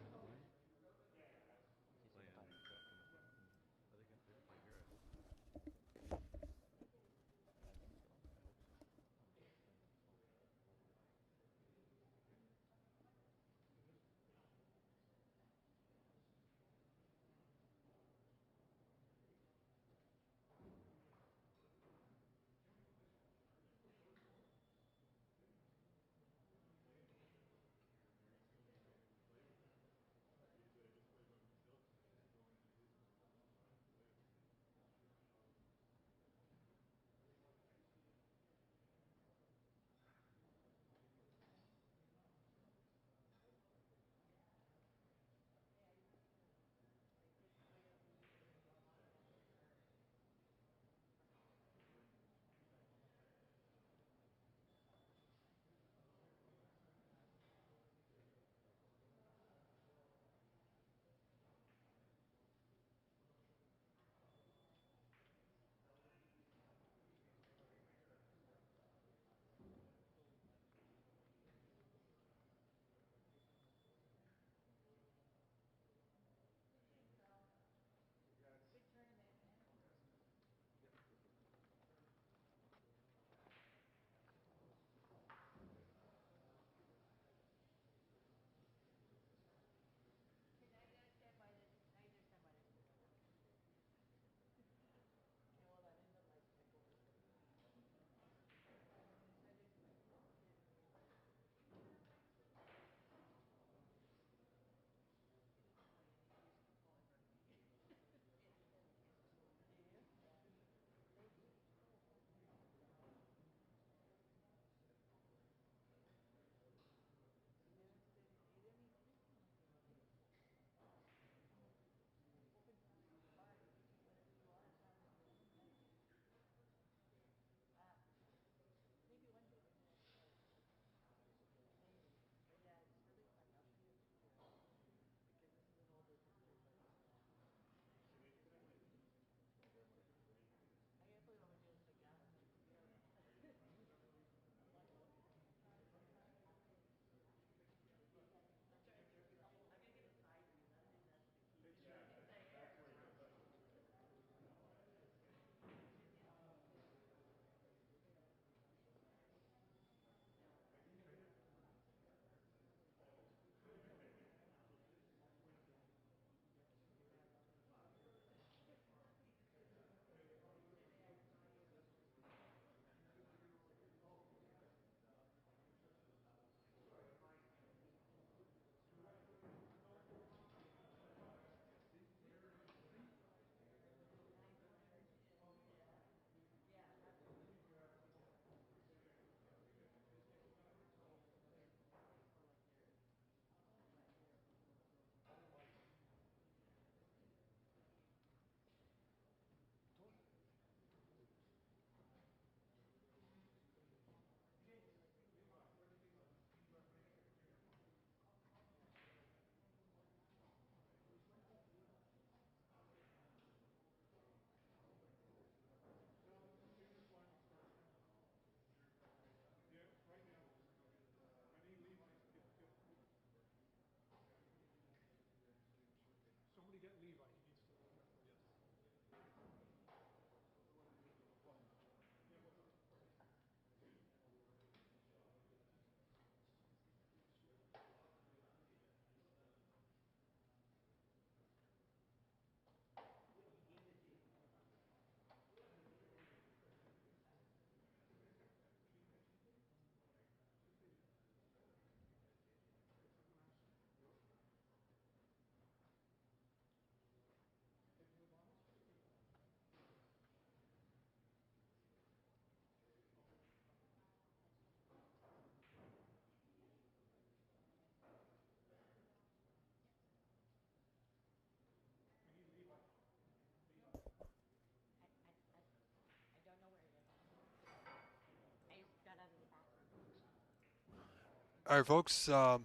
A: All right, folks. So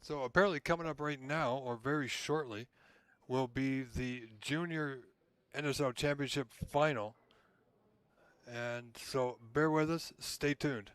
A: apparently, coming up right now, or very shortly, will be the Junior NSL Championship final. And so bear with us. Stay tuned.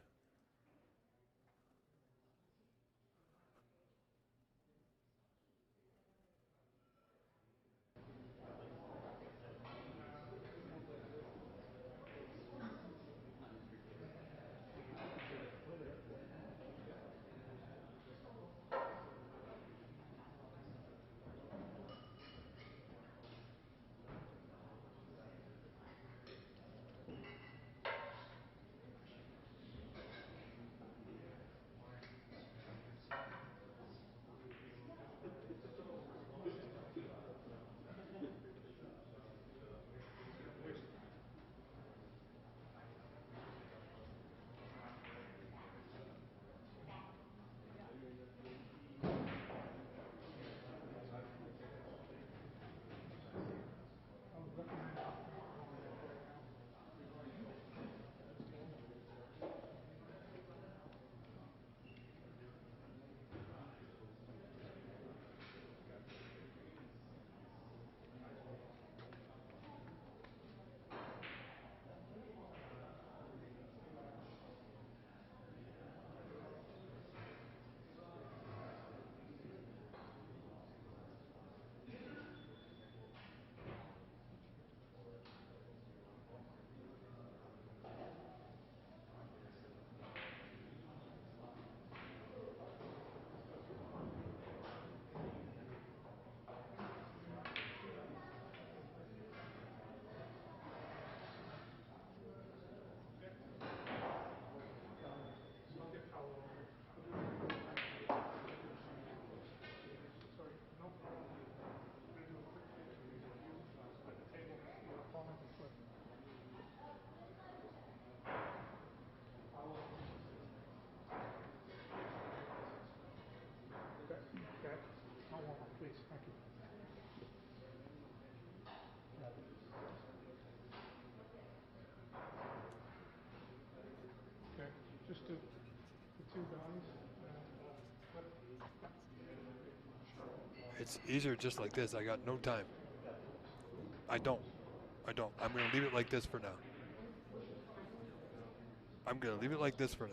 B: Sorry, no problem. I'm going to do a quick picture with you at the table next to your opponent and flip. Okay, okay. No more, please. Thank you. Okay, just the two guys and flip.
A: It's easier just like this. I got no time. I don't. I'm going to leave it like this for now. I'm going to leave it like this for now.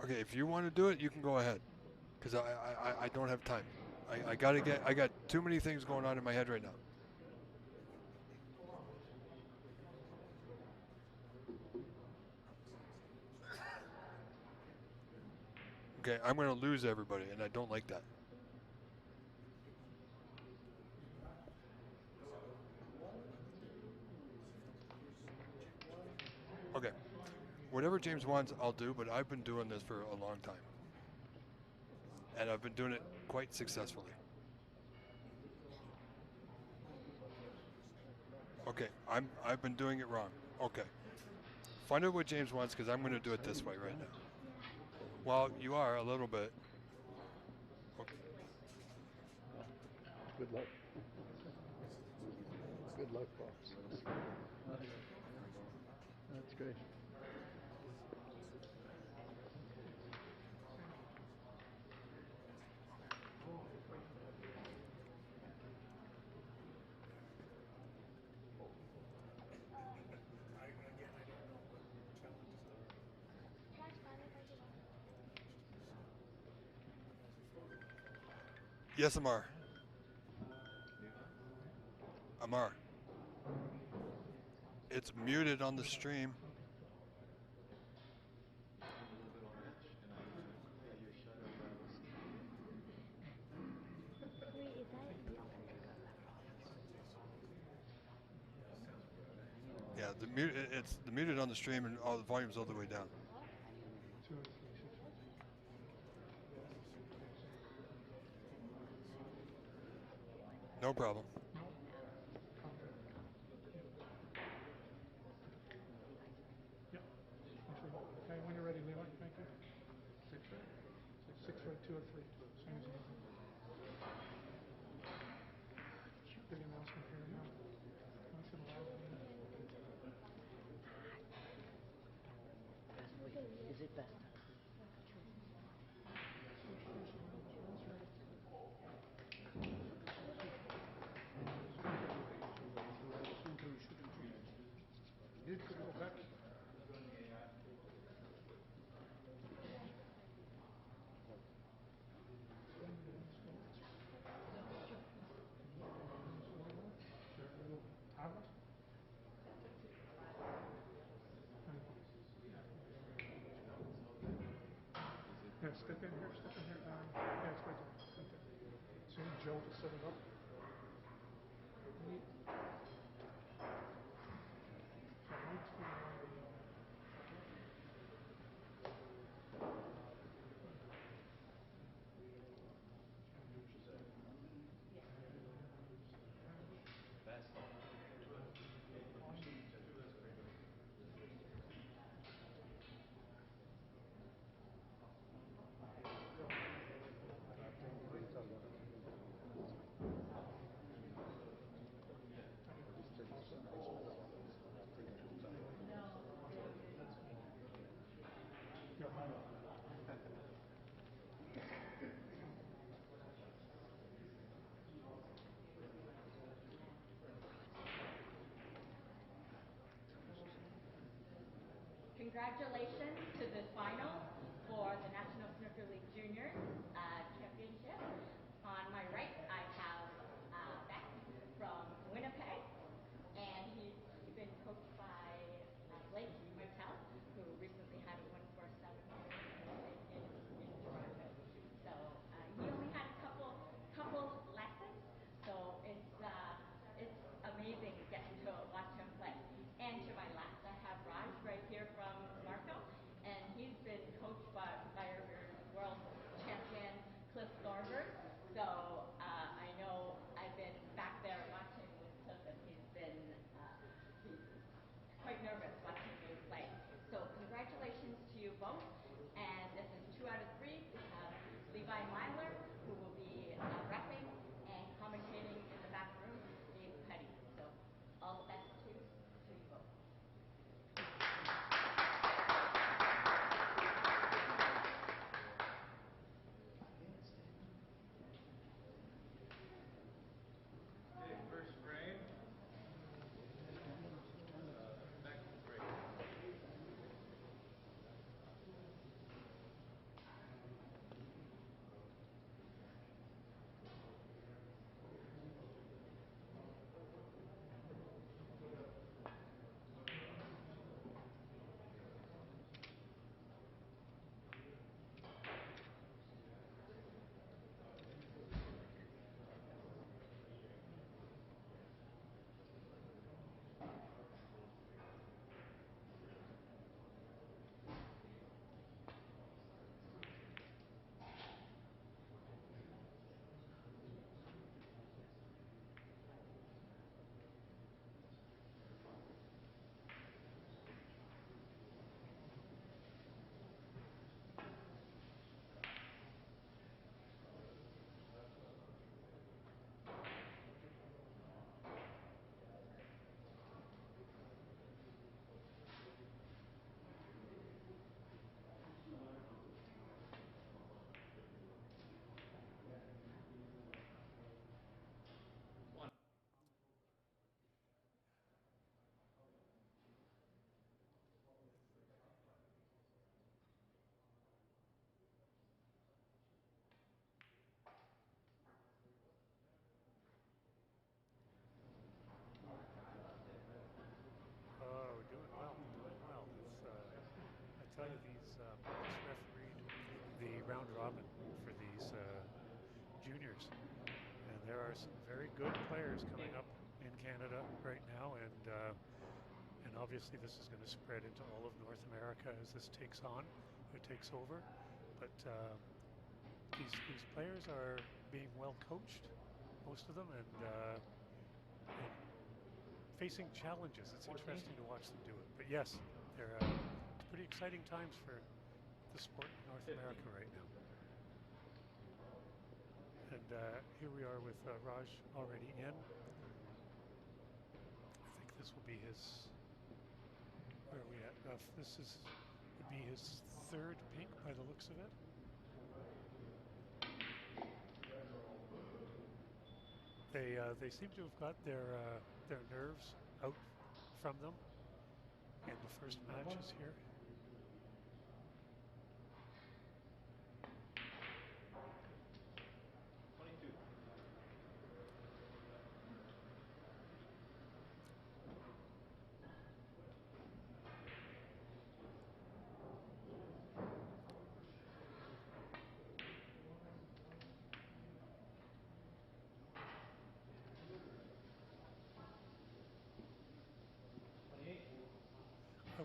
A: Okay, if you want to do it, you can go ahead. Because I don't have time. I got too many things going on in my head right now. Okay, I'm going to lose everybody, and I don't like that. Okay, whatever James wants, I'll do, but I've been doing this for a long time. And I've been doing it quite successfully. Okay, I've been doing it wrong. Okay. Find out what James wants, because I'm going to do it this way right now. Well, you are a little bit. Okay.
G: Good luck. Good luck, Pops. That's great.
A: Yes, Amar. Amar. It's muted on the stream. Yeah, it's the muted on the stream, and all the volume's all the way down.
B: 2 and 3, 6.
A: No problem.
B: Yep. Okay, when you're ready, Levi. Thank you. 6 right, 2 and Yeah, step in here, step in here. Yeah, it's right there. Right there. So you need Joe to set it up. Neat. So right to
H: Congratulations to the finals for the National Snooker League Juniors Championship. On my right, I have Beck from Winnipeg, and he's been coached by Blake Martel, who recently had a 147 in Toronto. So he only had a couple lessons, so it's amazing getting to watch him play. And to my left, I have Raj right here from Marco, and he's been coached by our world champion Cliff Thornburg. So I know I've been back there watching with Cliff, and he's quite nervous watching me play. So congratulations to you both. And this is 2 out of 3. We have Levi Myler, who will be repping and commentating in the back room, Dave Petty. So all the best to you both.
E: Okay, first frame. Back break.
I: Oh, doing well, doing well. I tell you, these Marcus refereed the round robin for these juniors, and there are some very good players coming up in Canada right now, and obviously this is going to spread into all of North America as this takes on, it takes over. But these players are being well coached, most of them, and facing challenges. It's interesting to watch them do it. But yes, it's pretty exciting times for the sport in North America right now. And here we are with Raj already in. I think this will be his, where are we at? Would be his third pink by the looks of it. They seem to have got their nerves out from them in the first matches here.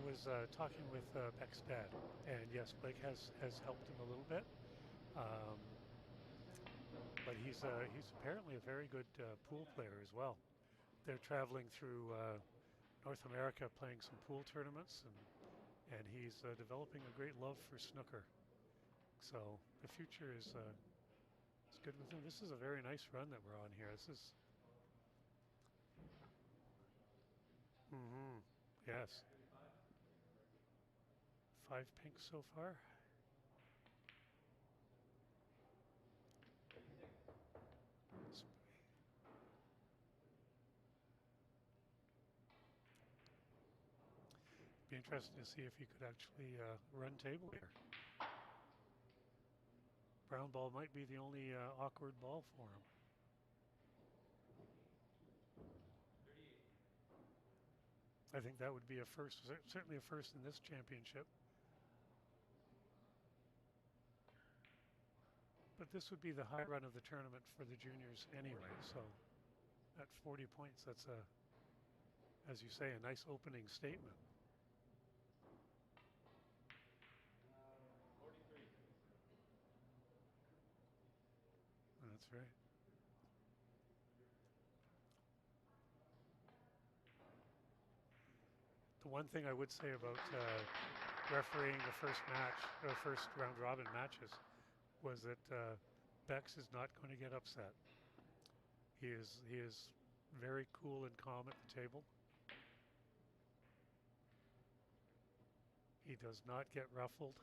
I: was talking with Beck's dad, and yes, Blake has helped him a little bit. Um, but he's apparently a very good pool player as well. They're traveling through North America playing some pool tournaments, and he's developing a great love for snooker. So the future is good with him. This is a very nice run that we're on here. This is. Mm-hmm. Yes. 5 pinks so far. Be interesting to see if he could actually run table here. Brown ball might be the only awkward ball for him. I think that would be a first, certainly a first in this championship. But this would be the high run of the tournament for the juniors anyway, so at 40 points, that's a, as you say, a nice opening statement.
E: 43.
I: That's right. The one thing I would say about refereeing the first match, or first round robin matches, was that Bex is not going to get upset. He is very cool and calm at the table. He does not get ruffled.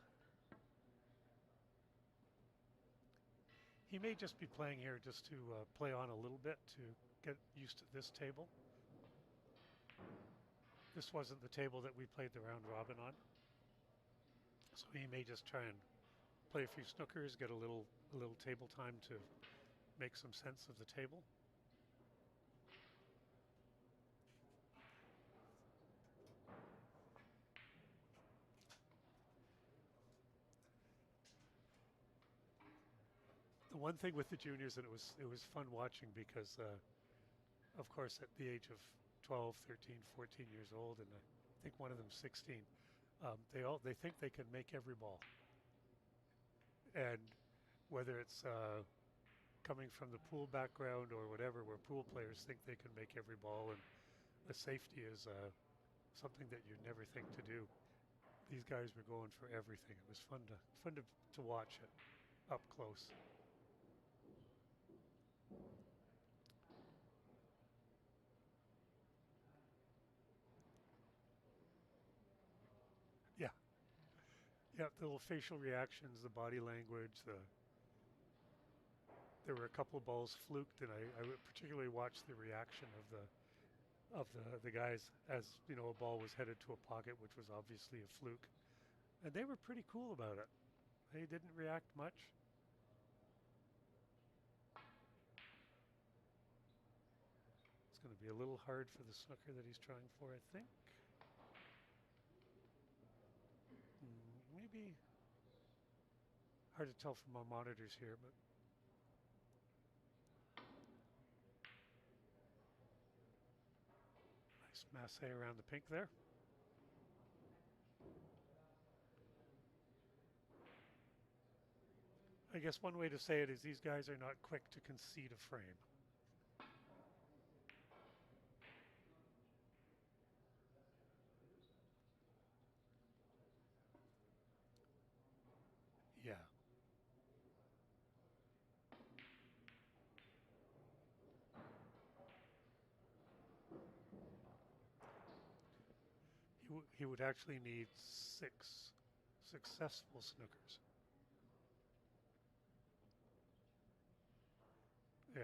I: He may just be playing here just to play on a little bit to get used to this table. This wasn't the table that we played the round robin on. So he may just try and play a few snookers, get a little table time to make some sense of the table. The one thing with the juniors, and it was fun watching because, of course, at the age of 12, 13, 14 years old, and I think one of them 16, they think they can make every ball. And whether it's coming from the pool background or whatever, where pool players think they can make every ball, and the safety is something that you never think to do. These guys were going for everything. It was fun to watch it up close. Yeah. Yeah, the little facial reactions, the body language, there were a couple of balls fluked, and I particularly watched the reaction of the guys as, you know, a ball was headed to a pocket, which was obviously a fluke. And they were pretty cool about it. They didn't react much. It's going to be a little hard for the snooker that he's trying for, I think. Maybe hard to tell from my monitors here, but nice masse around the pink there. I guess one way to say it is these guys are not quick to concede a frame. Yeah. He would actually need 6 successful snookers. Yeah.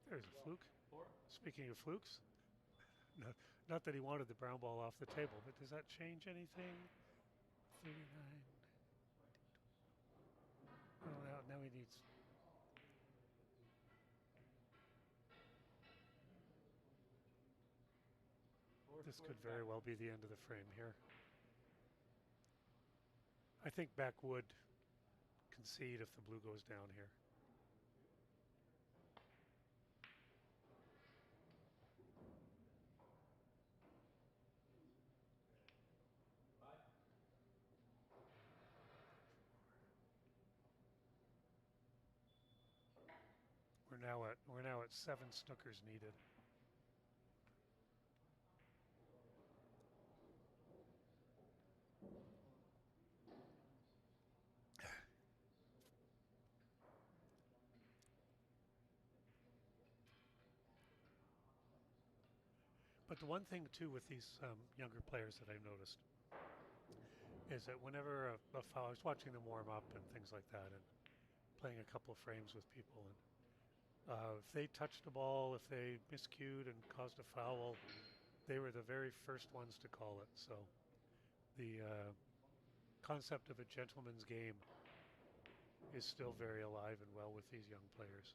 I: There's a fluke.
F: 4.
I: Speaking of flukes, not that he wanted the brown ball off the table, but does that change anything? 39. Oh, now he needs. This could very well be the end of the frame here. I think Beck would concede if the blue goes down here. We're now at 7 snookers needed. But the one thing too with these younger players that I've noticed is that whenever a foul, I was watching them warm up and things like that, and playing a couple of frames with people, and if they touched the ball, if they miscued and caused a foul, they were the very first ones to call it. So the concept of a gentleman's game is still very alive and well with these young players.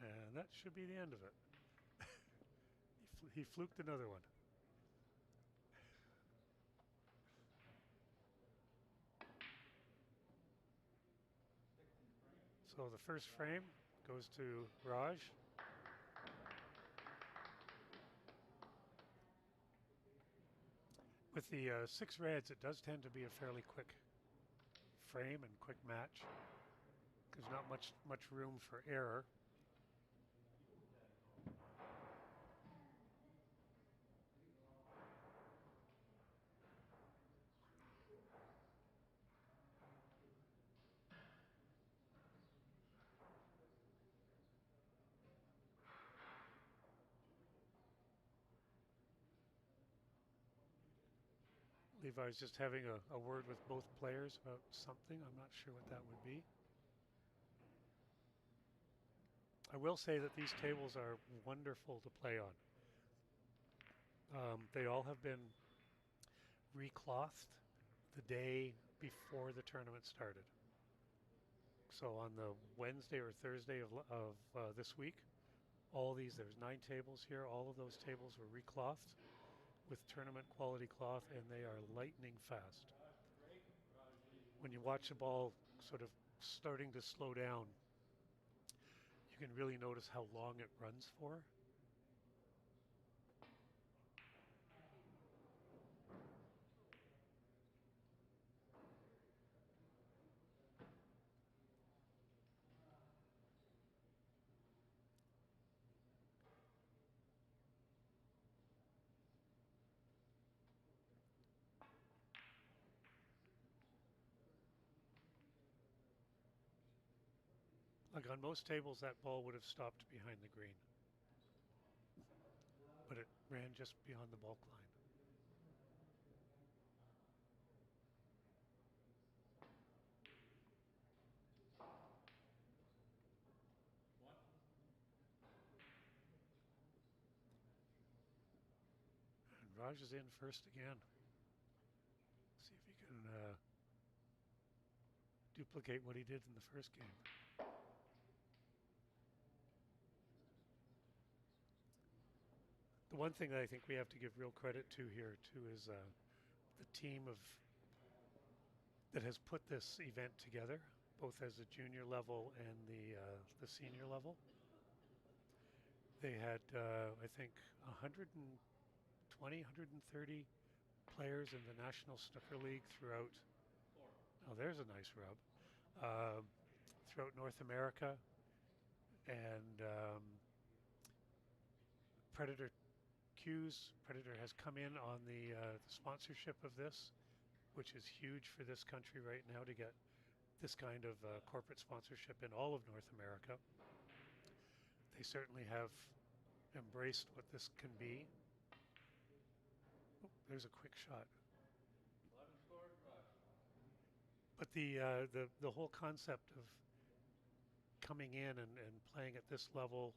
I: And that should be the end of it. he fluked another one. So the first frame goes to Raj. With the 6 reds, it does tend to be a fairly quick frame and quick match. There's not much room for error. Levi's just having a word with both players about something. I'm not sure what that would be. I will say that these tables are wonderful to play on. They all have been reclothed the day before the tournament started. So on the Wednesday or Thursday of this week, all these, there's 9 tables here, all of those tables were reclothed with tournament quality cloth, and they are lightning fast. When you watch the ball sort of starting to slow down, you can really notice how long it runs for. Like on most tables, that ball would have stopped behind the green, but it ran just beyond the balk line. And Raj is in first again. See if he can duplicate what he did in the first game. The one thing that I think we have to give real credit to here too is the team that has put this event together, both as a junior level and the senior level. They had I think 120, 130 players in the National Snooker League throughout. Oh, there's a nice rub. Throughout North America, and Predator has come in on the sponsorship of this, which is huge for this country right now to get this kind of corporate sponsorship in all of North America. They certainly have embraced what this can be. Oh, there's a quick shot.
E: 11 score, Raj.
I: But the whole concept of coming in and playing at this level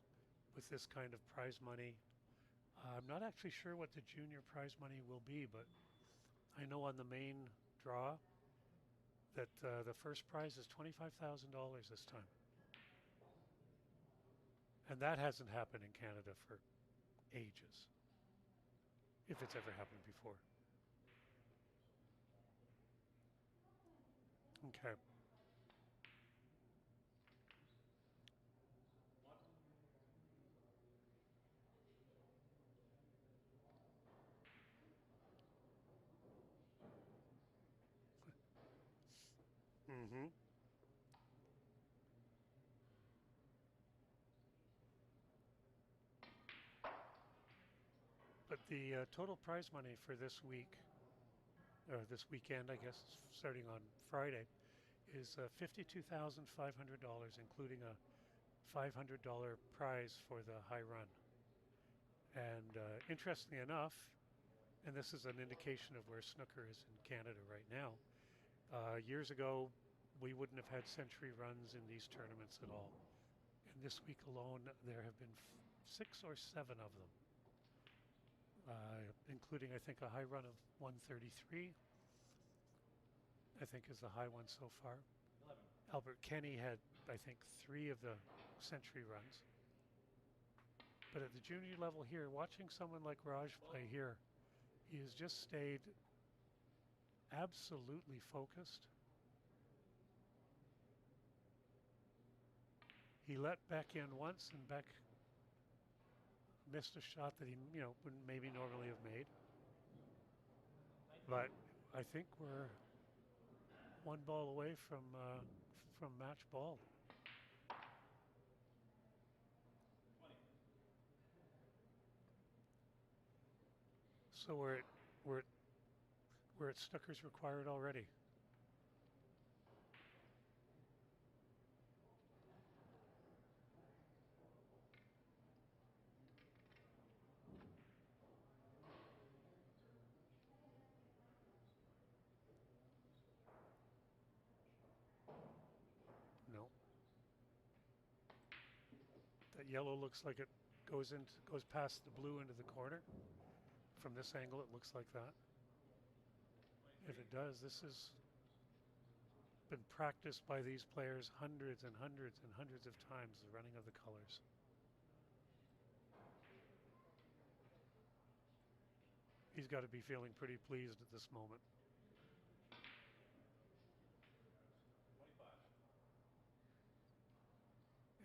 I: with this kind of prize money, I'm not actually sure what the junior prize money will be, but I know on the main draw that the first prize is $25,000 this time. And that hasn't happened in Canada for ages, if it's ever happened before. Okay. Mm-hmm. But the total prize money for this week, or this weekend, I guess, starting on Friday, is $52,500, including a $500 prize for the high run. And interestingly enough, and this is an indication of where snooker is in Canada right now, years ago, we wouldn't have had century runs in these tournaments at all. And this week alone, there have been 6 or 7 of them. Including, I think, a high run of 133, I think is the high one so far.
F: 11.
I: Albert Kenny had, I think, 3 of the century runs. But at the junior level here, watching someone like Raj play here, he has just stayed absolutely focused. He let Beck in once, and Beck missed a shot that he, wouldn't maybe normally have made. But I think we're 1 ball away from match ball. So we're at Snooker's required already. No. That yellow looks like it goes past the blue into the corner. From this angle, it looks like that. If it does, this has been practiced by these players hundreds and hundreds and hundreds of times, the running of the colors. He's got to be feeling pretty pleased at this moment.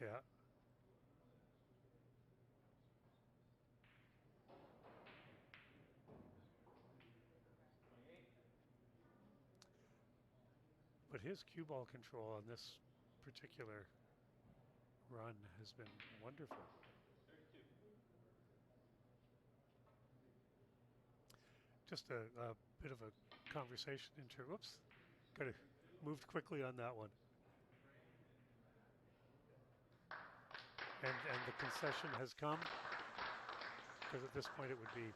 F: 25.
I: Yeah. But his cue ball control on this particular run has been wonderful.
F: 32.
I: Just a bit of a conversation whoops, got to moved quickly on that one. And the concession has come, because at this point it would be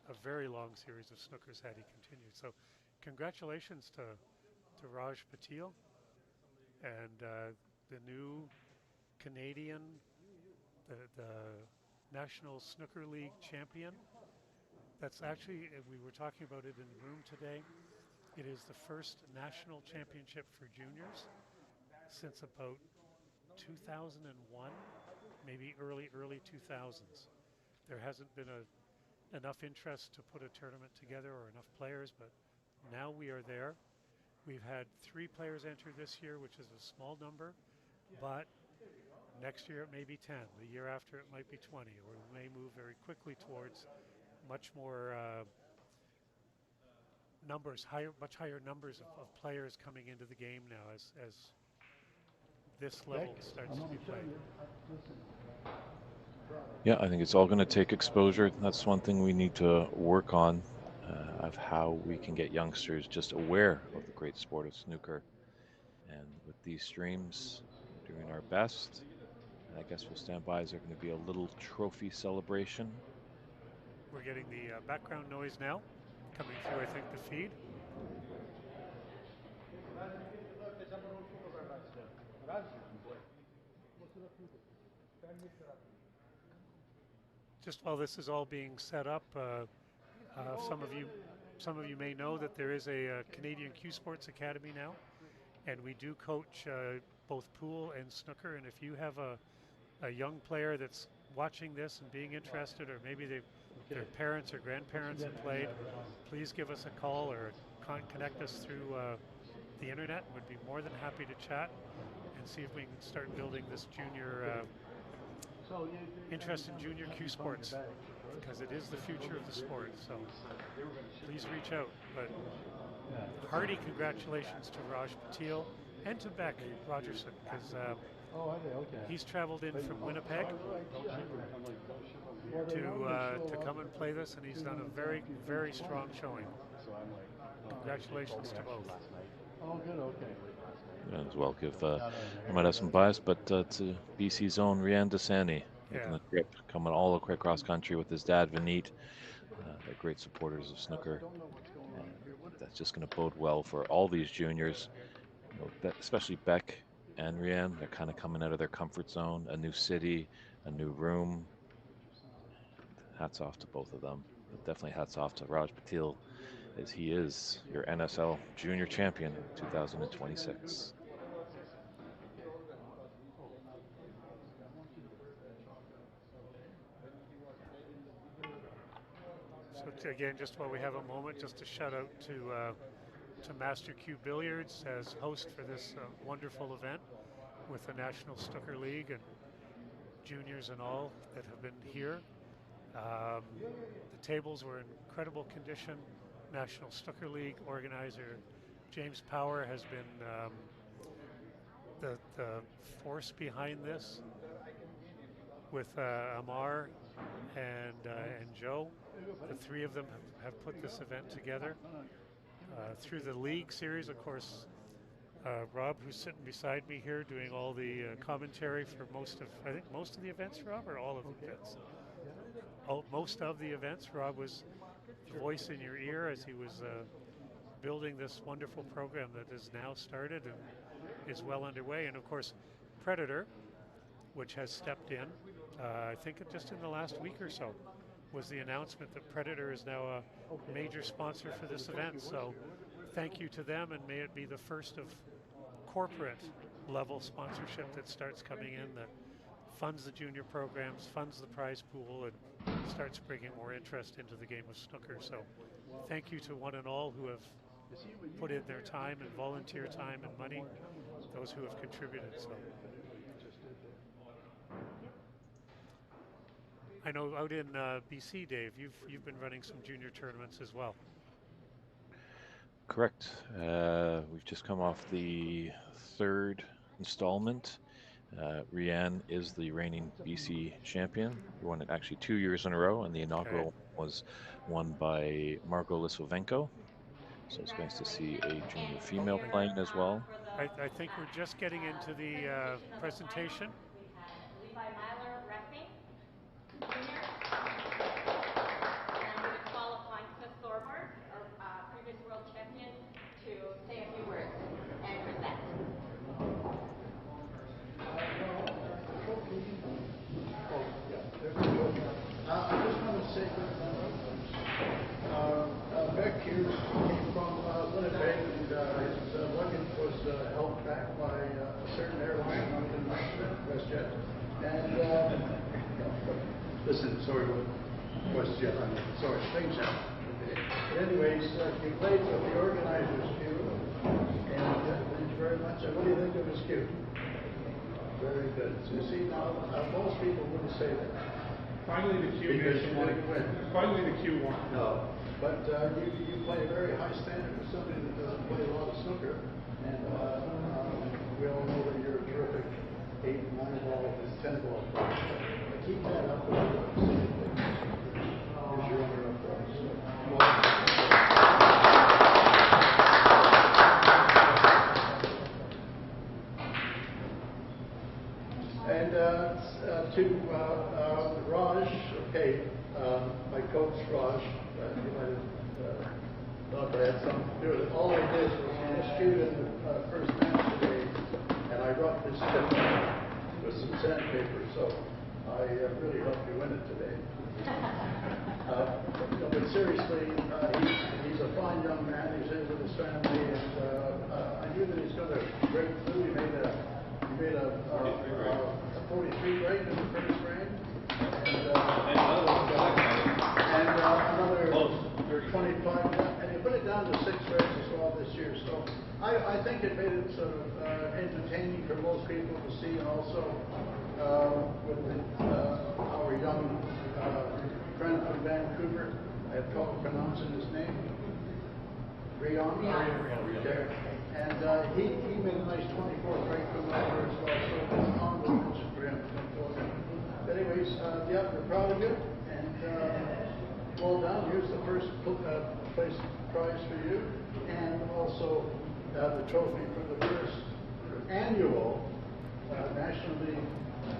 I: a very long series of snookers had he continued. So congratulations to Raj Patil and the new Canadian, the National Snooker League champion. That's actually, we were talking about it in the room today. It is the first national championship for juniors since about 2001, maybe early 2000s. There hasn't been enough interest to put a tournament together or enough players, but now we are there. We've had 3 players enter this year, which is a small number, but next year it may be 10. The year after it might be 20, or we may move very quickly towards much more much higher numbers of players coming into the game now as this level starts to be played.
J: Yeah, I think it's all going to take exposure. That's one thing we need to work on, of how we can get youngsters just aware of the great sport of snooker. And with these streams, doing our best. And I guess we'll stand by. Is there going to be a little trophy celebration?
I: We're getting the background noise now coming through, I think, the feed. Just while this is all being set up, some of you may know that there is a Canadian Q Sports Academy now, and we do coach both pool and snooker. And if you have a young player that's watching this and being interested, or maybe their parents or grandparents have played, please give us a call or connect us through the internet. We'd be more than happy to chat and see if we can start building this junior interest in junior Q Sports, because it is the future of the sport. So please reach out. But hearty congratulations to Raj Patil and to Beck Rogerson, because he's traveled in from Winnipeg to come and play this, and he's done a very, very strong showing. Congratulations to both.
G: Oh, good, okay.
J: And as well, give I might have some bias, but to BC's own Rian Desani, making the trip, coming all the way across country with his dad Vineet. They're great supporters of snooker. And that's just going to bode well for all these juniors, especially Beck and Rian. They're kind of coming out of their comfort zone, a new city, a new room. Hats off to both of them. But definitely hats off to Raj Patil, as he is your NSL Junior Champion 2026.
I: So again, just while we have a moment, just a shout out to Master Q Billiards as host for this wonderful event with the National Snooker League and juniors and all that have been here. The tables were in incredible condition. National Snooker League organizer James Power has been the force behind this, with Amar and Joe. The three of them have put this event together. Through the league series, of course, Rob, who's sitting beside me here, doing all the commentary for most of the events, Rob, or all of the events? Most of the events. Rob was the voice in your ear as he was building this wonderful program that has now started and is well underway. And of course, Predator, which has stepped in, I think just in the last week or so, was the announcement that Predator is now a major sponsor for this event. So thank you to them, and may it be the first of corporate level sponsorship that starts coming in, that funds the junior programs, funds the prize pool, and starts bringing more interest into the game of snooker. So thank you to one and all who have put in their time and volunteer time and money, those who have contributed. So I know out in BC, Dave, you've been running some junior tournaments as well.
J: Correct. We've just come off the third installment. Rian is the reigning BC champion. We won it actually 2 years in a row, and the inaugural was won by Margot Lisovenko. So it's nice to see a junior female playing as well.
I: I think we're just getting into the presentation.
H: We had Levi Myler reffing, junior, and we would call upon Cliff Thorburn, our previous world champion, to say a few words and present.
G: I just want to say Beck here came from Winnipeg, and his luggage was held back by a certain airline, not going to mention it, WestJet. And listen, sorry, WestJet, I mean, sorry, things happen. Okay. But anyways, he played with the organizers, Q, and thank you very much. And what do you think of his Q? Very good. So you see, now most people wouldn't say that.
B: Finally, the Q Finally, the Q won.
G: No, but you play a very high standard for somebody that doesn't play a lot of snooker, and we all know that you're a terrific 8, 9 ball, 10 ball player. But keep that up. Here's your runner-up prize. And to Raj, okay, my coach Raj, you might have thought I had something to do with it. All I did was shoot in the first match today, and I roughed this tip with some sandpaper, so I really hope you win it today. But seriously, he's a fine young man. He's in with his family, and I knew that he's got a great flu. He made a 43 break in the first frame, and another 25, and he put it down to 6 frames as well this year. So I think it made it sort of entertaining for most people to see, and also with our young friend from Vancouver. I have trouble pronouncing his name. Rion. Okay. And he made a nice 24 break from over as well. So it's honorable mention for him. But anyways, yeah, we're proud of you. And well done. Here's the first place prize for you, and also the trophy for the first annual National League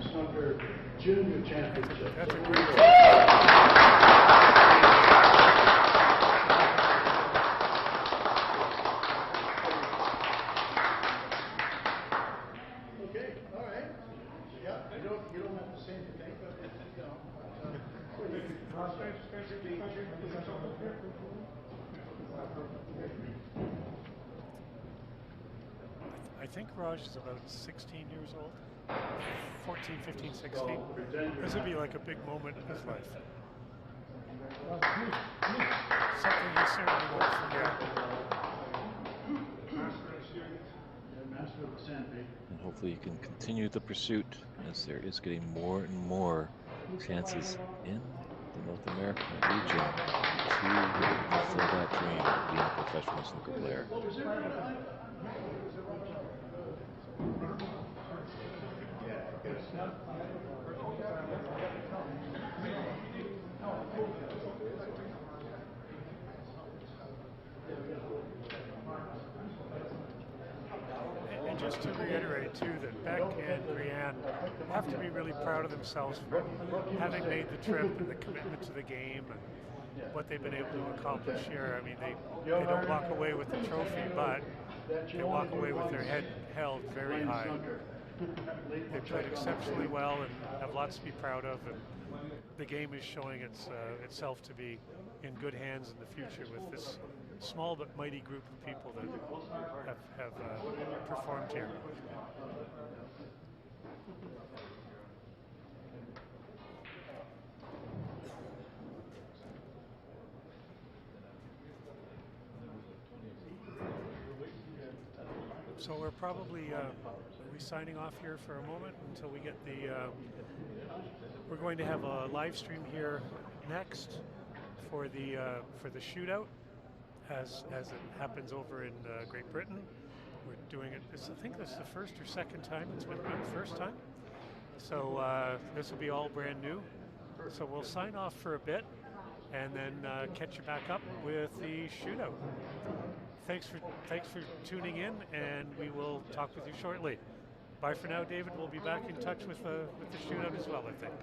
G: Snooker Junior Championship.
I: That's a great trophy.
G: Okay, all right. Yeah, you don't have to say anything, but you know.
I: I think Raj is about 16 years old. 14, 15, 16. This would be like a big moment in his life. Something he certainly won't forget.
J: And hopefully you can continue the pursuit, as there is getting more and more chances in the North American region to fulfill that dream of being a professional snooker player.
I: And just to reiterate too, that Beck and Brianne have to be really proud of themselves for having made the trip and the commitment to the game and what they've been able to accomplish here. I mean, they don't walk away with the trophy, but they walk away with their head held very high. They played exceptionally well and have lots to be proud of, and the game is showing itself to be in good hands in the future with this small but mighty group of people that have performed here. So we're probably signing off here for a moment until we get the. We're going to have a live stream here next for the shootout, as it happens over in Great Britain. We're doing it. I think this is the first or second time it's been run. First time. So this will be all brand new. So we'll sign off for a bit, and then catch you back up with the shootout. Thanks for tuning in, and we will talk with you shortly. Bye for now, David. We'll be back in touch with the shootout as well, I think.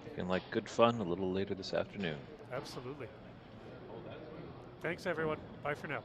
J: Looking like good fun a little later this afternoon.
I: Absolutely. Thanks, everyone. Bye for now.